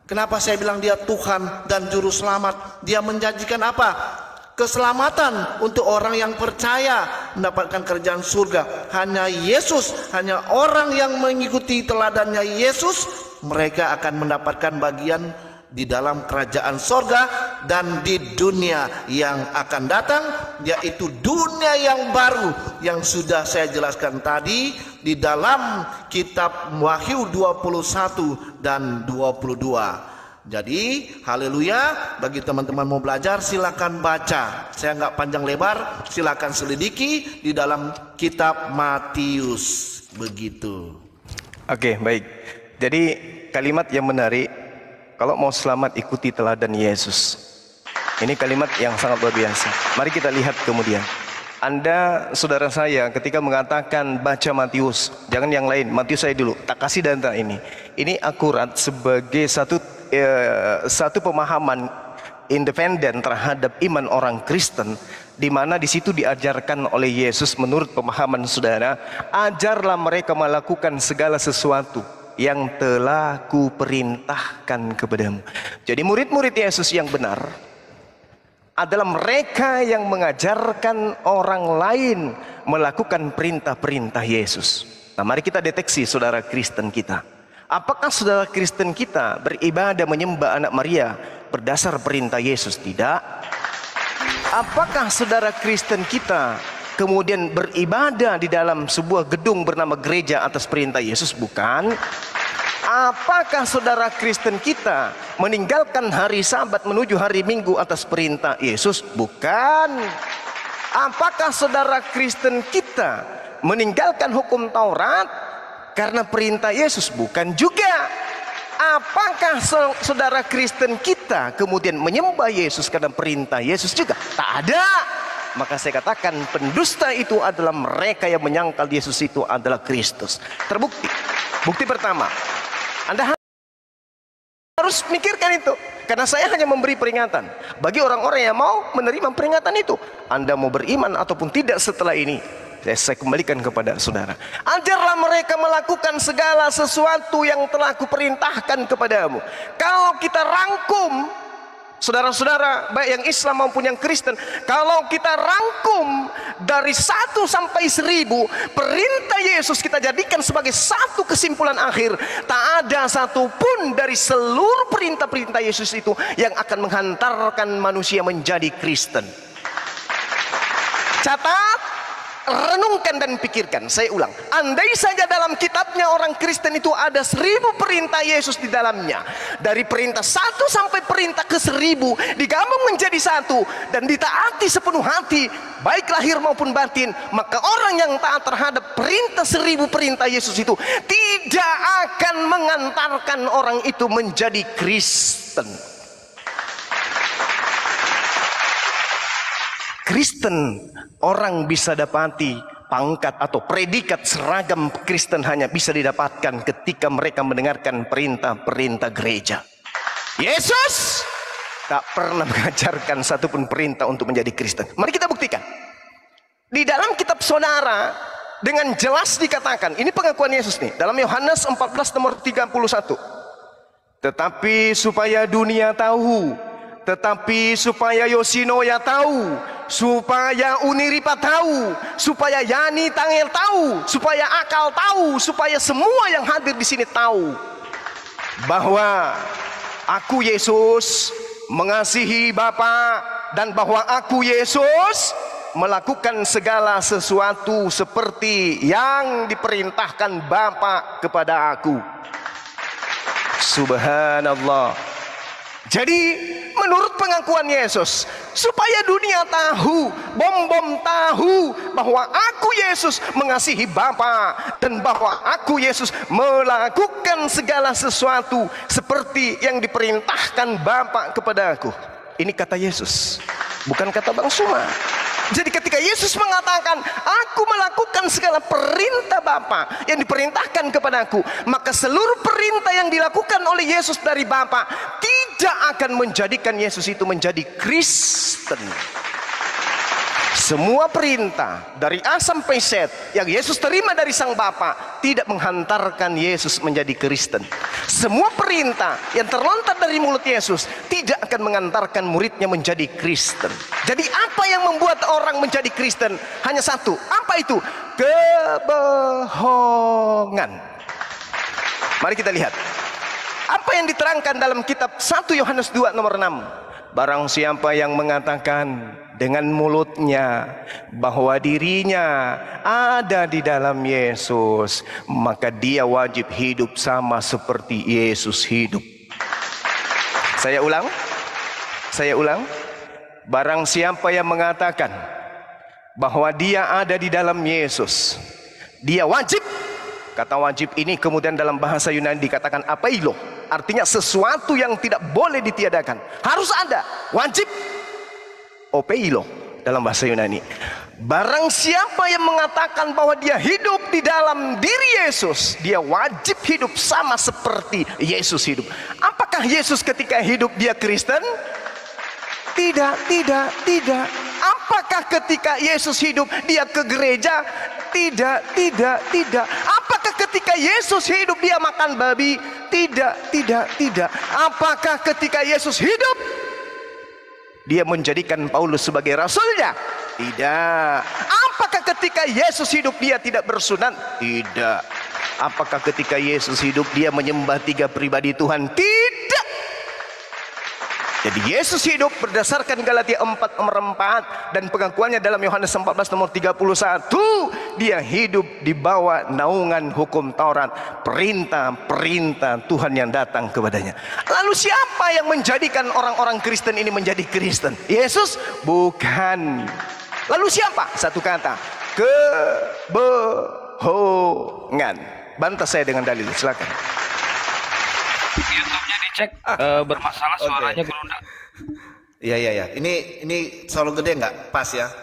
Speaker 2: kenapa saya bilang dia Tuhan dan juru selamat. Dia menjanjikan apa? Keselamatan untuk orang yang percaya mendapatkan kerajaan surga. Hanya Yesus, hanya orang yang mengikuti teladannya Yesus, mereka akan mendapatkan bagian di dalam kerajaan surga dan di dunia yang akan datang, yaitu dunia yang baru yang sudah saya jelaskan tadi di dalam kitab Wahyu 21 dan 22. Jadi haleluya, bagi teman-teman mau belajar silakan baca. Saya nggak panjang lebar, silakan selidiki di dalam kitab Matius. Begitu.
Speaker 1: Oke, baik. Jadi kalimat yang menarik, kalau mau selamat ikuti teladan Yesus. Ini kalimat yang sangat luar biasa. Mari kita lihat kemudian. Anda, saudara saya, ketika mengatakan baca Matius, jangan yang lain, Matius saya dulu, tak kasih data ini. Ini akurat sebagai satu pemahaman independen terhadap iman orang Kristen, di mana di situ diajarkan oleh Yesus menurut pemahaman saudara, ajarlah mereka melakukan segala sesuatu yang telah kuperintahkan kepadamu. Jadi murid-murid Yesus yang benar adalah mereka yang mengajarkan orang lain melakukan perintah-perintah Yesus. Nah, mari kita deteksi saudara Kristen kita. Apakah saudara Kristen kita beribadah menyembah anak Maria berdasar perintah Yesus? Tidak. Apakah saudara Kristen kita kemudian beribadah di dalam sebuah gedung bernama gereja atas perintah Yesus? Bukan. Apakah saudara Kristen kita meninggalkan hari Sabat menuju hari Minggu atas perintah Yesus? Bukan. Apakah saudara Kristen kita meninggalkan hukum Taurat karena perintah Yesus? Bukan juga. Apakah saudara Kristen kita kemudian menyembah Yesus karena perintah Yesus? Juga tak ada. Maka saya katakan pendusta itu adalah mereka yang menyangkal Yesus itu adalah Kristus. Terbukti. Bukti pertama, Anda harus mikirkan itu. Karena saya hanya memberi peringatan bagi orang-orang yang mau menerima peringatan itu. Anda mau beriman ataupun tidak setelah ini, saya kembalikan kepada saudara. Ajarlah mereka melakukan segala sesuatu yang telah kuperintahkan kepadamu. Kalau kita rangkum, saudara-saudara baik yang Islam maupun yang Kristen, kalau kita rangkum dari 1 sampai 1000 perintah Yesus kita jadikan sebagai satu kesimpulan akhir, tak ada satupun dari seluruh perintah-perintah Yesus itu yang akan menghantarkan manusia menjadi Kristen. Catat, renungkan dan pikirkan. Saya ulang, andai saja dalam kitabnya orang Kristen itu ada 1000 perintah Yesus di dalamnya, dari perintah 1 sampai perintah ke-1000 digabung menjadi satu dan ditaati sepenuh hati baik lahir maupun batin, maka orang yang taat terhadap perintah 1000 perintah Yesus itu tidak akan mengantarkan orang itu menjadi Kristen. Kristen, orang bisa dapati pangkat atau predikat seragam Kristen hanya bisa didapatkan ketika mereka mendengarkan perintah-perintah gereja. Yesus tak pernah mengajarkan satupun perintah untuk menjadi Kristen. Mari kita buktikan. Di dalam kitab saudara dengan jelas dikatakan, ini pengakuan Yesus nih, dalam Yohanes 14 nomor 31. Tetapi supaya dunia tahu, tetapi supaya Yosinoya tahu, supaya Uniripa tahu, supaya Yani Tangel tahu, supaya Akal tahu, supaya semua yang hadir di sini tahu bahwa aku Yesus mengasihi Bapa dan bahwa aku Yesus melakukan segala sesuatu seperti yang diperintahkan Bapa kepada aku. Subhanallah. Jadi menurut pengakuan Yesus, supaya dunia tahu, bom-bom tahu bahwa aku Yesus mengasihi Bapa dan bahwa aku Yesus melakukan segala sesuatu seperti yang diperintahkan Bapa kepada aku. Ini kata Yesus, bukan kata Bang Suma. Jadi ketika Yesus mengatakan aku melakukan segala perintah Bapa yang diperintahkan kepadaku, maka seluruh perintah yang dilakukan oleh Yesus dari Bapa tidak akan menjadikan Yesus itu menjadi Kristen. Semua perintah dari A sampai Z yang Yesus terima dari Sang Bapa tidak menghantarkan Yesus menjadi Kristen. Semua perintah yang terlontar dari mulut Yesus tidak akan mengantarkan muridnya menjadi Kristen. Jadi apa yang membuat orang menjadi Kristen? Hanya satu. Apa itu? Kebohongan. Mari kita lihat apa yang diterangkan dalam kitab 1 Yohanes 2 nomor 6. Barang siapa yang mengatakan dengan mulutnya bahwa dirinya ada di dalam Yesus, maka dia wajib hidup sama seperti Yesus hidup. Saya ulang. Barang siapa yang mengatakan bahwa dia ada di dalam Yesus, dia wajib. Kata wajib ini kemudian dalam bahasa Yunani dikatakan apeilo, artinya sesuatu yang tidak boleh ditiadakan, harus ada, wajib. Opeilo dalam bahasa Yunani. Barang siapa yang mengatakan bahwa dia hidup di dalam diri Yesus, dia wajib hidup sama seperti Yesus hidup. Apakah Yesus ketika hidup dia Kristen? Tidak. Apakah ketika Yesus hidup dia ke gereja? Tidak. Apakah ketika Yesus hidup dia makan babi? Tidak. Apakah ketika Yesus hidup dia menjadikan Paulus sebagai rasulnya? Tidak. Apakah ketika Yesus hidup dia tidak bersunat? Tidak. Apakah ketika Yesus hidup dia menyembah 3 pribadi Tuhan? Tidak. Jadi Yesus hidup berdasarkan Galatia 4 nomor 4 dan pengakuannya dalam Yohanes 14 nomor 31. Dia hidup di bawah naungan hukum Taurat, perintah-perintah Tuhan yang datang kepadanya. Lalu siapa yang menjadikan orang-orang Kristen ini menjadi Kristen? Yesus? Bukan. Lalu siapa? Satu kata, kebohongan. Bantah saya dengan dalil, silakan.
Speaker 3: YouTube-nya dicek bermasalah suaranya Gurunda.
Speaker 2: Iya. Ini selalu gede nggak? Pas ya.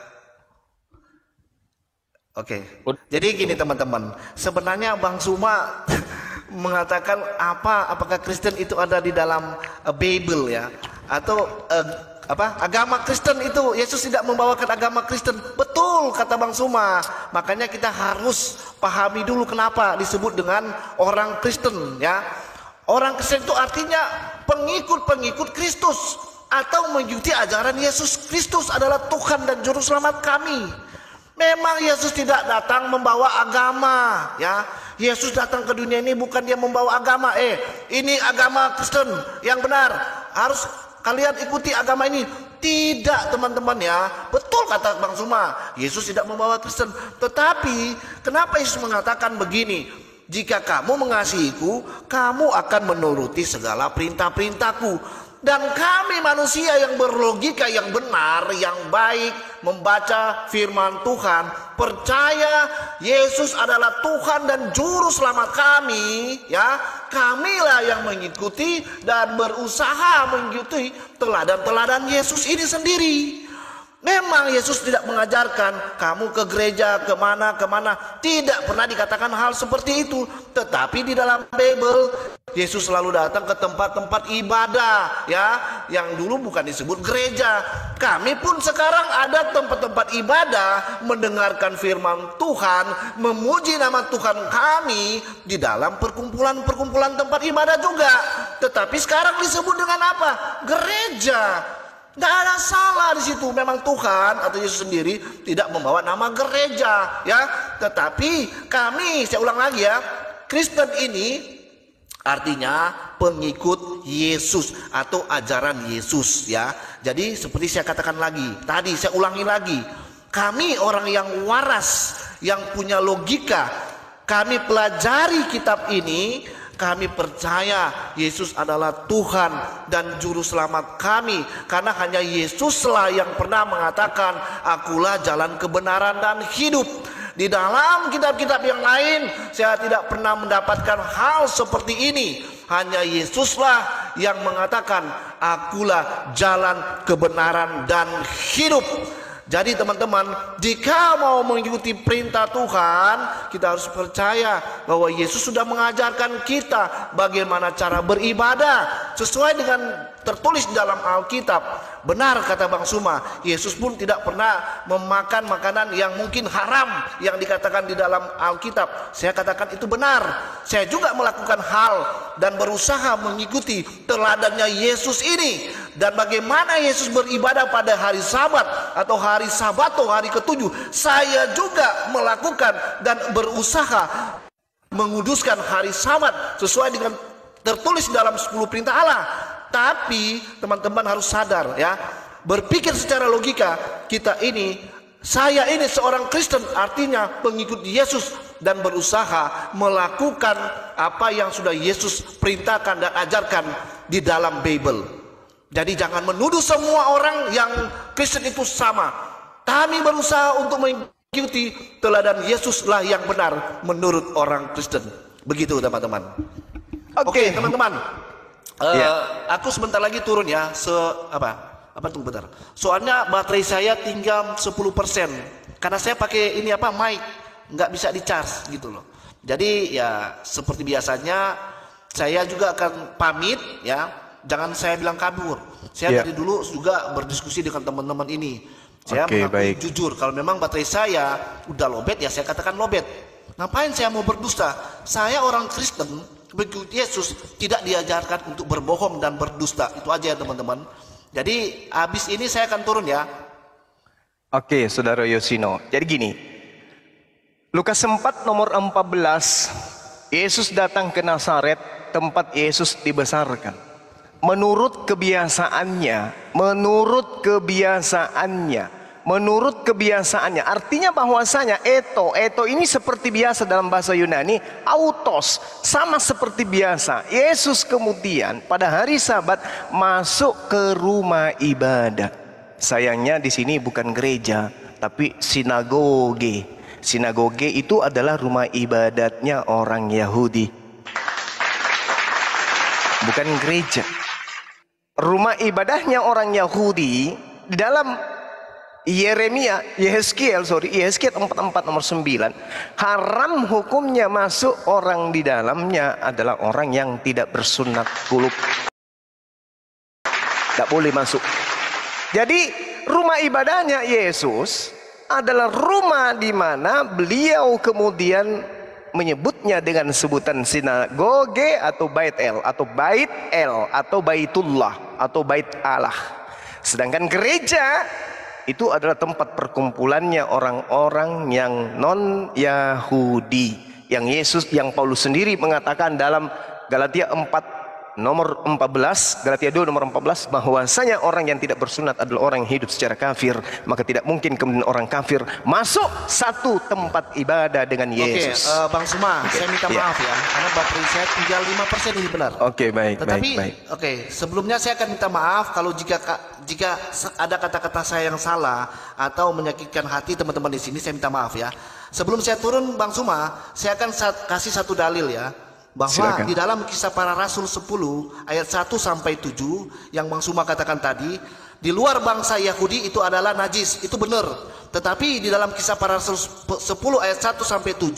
Speaker 2: Oke. Jadi gini teman-teman, sebenarnya Bang Suma mengatakan apakah Kristen itu ada di dalam Bible ya, atau agama Kristen itu Yesus tidak membawakan agama Kristen. Betul kata Bang Suma. Makanya kita harus pahami dulu kenapa disebut dengan orang Kristen ya. Orang Kristen itu artinya pengikut-pengikut Kristus atau mengikuti ajaran Yesus Kristus adalah Tuhan dan Juru Selamat kami. Memang Yesus tidak datang membawa agama ya. Yesus datang ke dunia ini bukan dia membawa agama. Ini agama Kristen yang benar. Harus kalian ikuti agama ini. Tidak teman-teman ya. Betul kata Bang Suma. Yesus tidak membawa Kristen. Tetapi kenapa Yesus mengatakan begini? Jika kamu mengasihiku, kamu akan menuruti segala perintah-perintahku. Dan kami manusia yang berlogika, yang benar, yang baik, membaca firman Tuhan, percaya Yesus adalah Tuhan dan Juru Selamat kami, ya. Kamilah yang mengikuti dan berusaha mengikuti teladan-teladan Yesus ini sendiri. Memang Yesus tidak mengajarkan kamu ke gereja kemana. Tidak pernah dikatakan hal seperti itu. Tetapi di dalam Bible Yesus selalu datang ke tempat-tempat ibadah ya, yang dulu bukan disebut gereja. Kami pun sekarang ada tempat-tempat ibadah, mendengarkan firman Tuhan, memuji nama Tuhan kami di dalam perkumpulan-perkumpulan tempat ibadah juga. Tetapi sekarang disebut dengan apa? Gereja. Tidak ada salah di situ. Memang Tuhan atau Yesus sendiri tidak membawa nama gereja ya. Tetapi kami, saya ulang lagi ya, Kristen ini artinya pengikut Yesus atau ajaran Yesus ya. Jadi seperti saya katakan lagi tadi, saya ulangi lagi, kami orang yang waras, yang punya logika. Kami pelajari kitab ini. Kami percaya Yesus adalah Tuhan dan Juru Selamat kami. Karena hanya Yesuslah yang pernah mengatakan, akulah jalan kebenaran dan hidup. Di dalam kitab-kitab yang lain saya tidak pernah mendapatkan hal seperti ini. Hanya Yesuslah yang mengatakan, akulah jalan kebenaran dan hidup. Jadi teman-teman, jika mau mengikuti perintah Tuhan, kita harus percaya bahwa Yesus sudah mengajarkan kita bagaimana cara beribadah sesuai dengan tertulis dalam Alkitab. Benar kata Bang Suma, Yesus pun tidak pernah memakan makanan yang mungkin haram yang dikatakan di dalam Alkitab. Saya katakan itu benar. Saya juga melakukan hal dan berusaha mengikuti teladannya Yesus ini. Dan bagaimana Yesus beribadah pada hari Sabat atau hari Sabato, hari ke-7, saya juga melakukan dan berusaha menguduskan hari Sabat sesuai dengan tertulis dalam 10 perintah Allah. Tapi teman-teman harus sadar ya, berpikir secara logika, saya ini seorang Kristen, artinya pengikut Yesus dan berusaha melakukan apa yang sudah Yesus perintahkan dan ajarkan di dalam Bible. Jadi jangan menuduh semua orang yang Kristen itu sama. Kami berusaha untuk mengikuti teladan Yesuslah yang benar menurut orang Kristen. Begitu teman-teman. Oke, teman-teman. Aku sebentar lagi turun ya. Tunggu bentar. Soalnya baterai saya tinggal 10%. Karena saya pakai mic, nggak bisa di-charge gitu loh. Jadi ya seperti biasanya saya juga akan pamit ya. Jangan saya bilang kabur. Saya dari dulu juga berdiskusi dengan teman-teman ini. Saya mengakui jujur, kalau memang baterai saya udah lobet, ya saya katakan lobet. Ngapain saya mau berdusta? Saya orang Kristen, begitu Yesus tidak diajarkan untuk berbohong dan berdusta. Itu aja ya teman-teman. Jadi habis ini saya akan turun ya.
Speaker 1: Oke, Saudara Yosino. Jadi gini, Lukas 4 nomor 14, Yesus datang ke Nazaret, tempat Yesus dibesarkan. Menurut kebiasaannya, artinya bahwasanya eto ini seperti biasa dalam bahasa Yunani, autos, sama seperti biasa. Yesus kemudian pada hari Sabat masuk ke rumah ibadah. Sayangnya di sini bukan gereja, tapi sinagoge. Sinagoge itu adalah rumah ibadatnya orang Yahudi, bukan gereja. Rumah ibadahnya orang Yahudi di dalam Yehezkiel 44 nomor 9, haram hukumnya masuk orang di dalamnya adalah orang yang tidak bersunat kulub. Tidak boleh masuk. Jadi rumah ibadahnya Yesus adalah rumah di mana beliau kemudian menyebutnya dengan sebutan sinagoge atau bait el atau baitullah atau bait Allah. Sedangkan gereja itu adalah tempat perkumpulannya orang-orang yang non Yahudi, yang Paulus sendiri mengatakan dalam Galatia 2 nomor 14, bahwasanya orang yang tidak bersunat adalah orang yang hidup secara kafir, maka tidak mungkin kemudian orang kafir masuk satu tempat ibadah dengan Yesus.
Speaker 2: Oke, Bang Suma, saya minta maaf ya, karena baterai saya tinggal 5% ini benar.
Speaker 1: Oke, baik.
Speaker 2: Oke, sebelumnya saya akan minta maaf kalau jika ada kata-kata saya yang salah atau menyakitkan hati teman-teman di sini, saya minta maaf ya. Sebelum saya turun, Bang Suma, saya akan kasih satu dalil ya. Bahwa silakan. Di dalam Kisah Para Rasul 10 ayat 1 sampai 7 yang Bang Suma katakan tadi, di luar bangsa Yahudi itu adalah najis, itu benar. Tetapi di dalam Kisah Para Rasul 10 ayat 1 sampai 7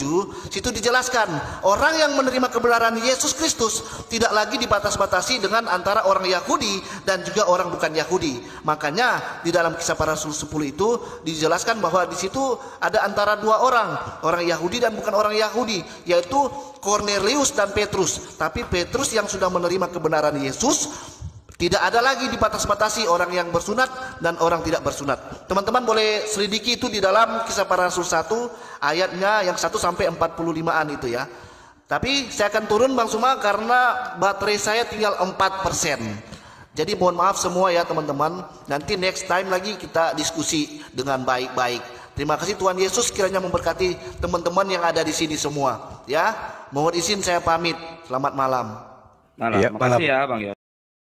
Speaker 2: situ dijelaskan orang yang menerima kebenaran Yesus Kristus tidak lagi dibatas-batasi dengan antara orang Yahudi dan juga orang bukan Yahudi. Makanya di dalam Kisah Para Rasul 10 itu dijelaskan bahwa di situ ada antara dua orang Yahudi dan bukan orang Yahudi, yaitu Kornelius dan Petrus. Tapi Petrus yang sudah menerima kebenaran Yesus tidak ada lagi dibatas-batasi orang yang bersunat dan orang tidak bersunat. Teman-teman boleh selidiki itu di dalam Kisah Para Rasul 1 ayatnya yang 1 sampai 45-an itu ya. Tapi saya akan turun Bang Suma karena baterai saya tinggal 4%. Jadi mohon maaf semua ya teman-teman. Nanti next time lagi kita diskusi dengan baik-baik. Terima kasih Tuhan Yesus kiranya memberkati teman-teman yang ada di sini semua ya. Mohon izin saya pamit. Selamat malam.
Speaker 3: Makasih ya Bang Yos.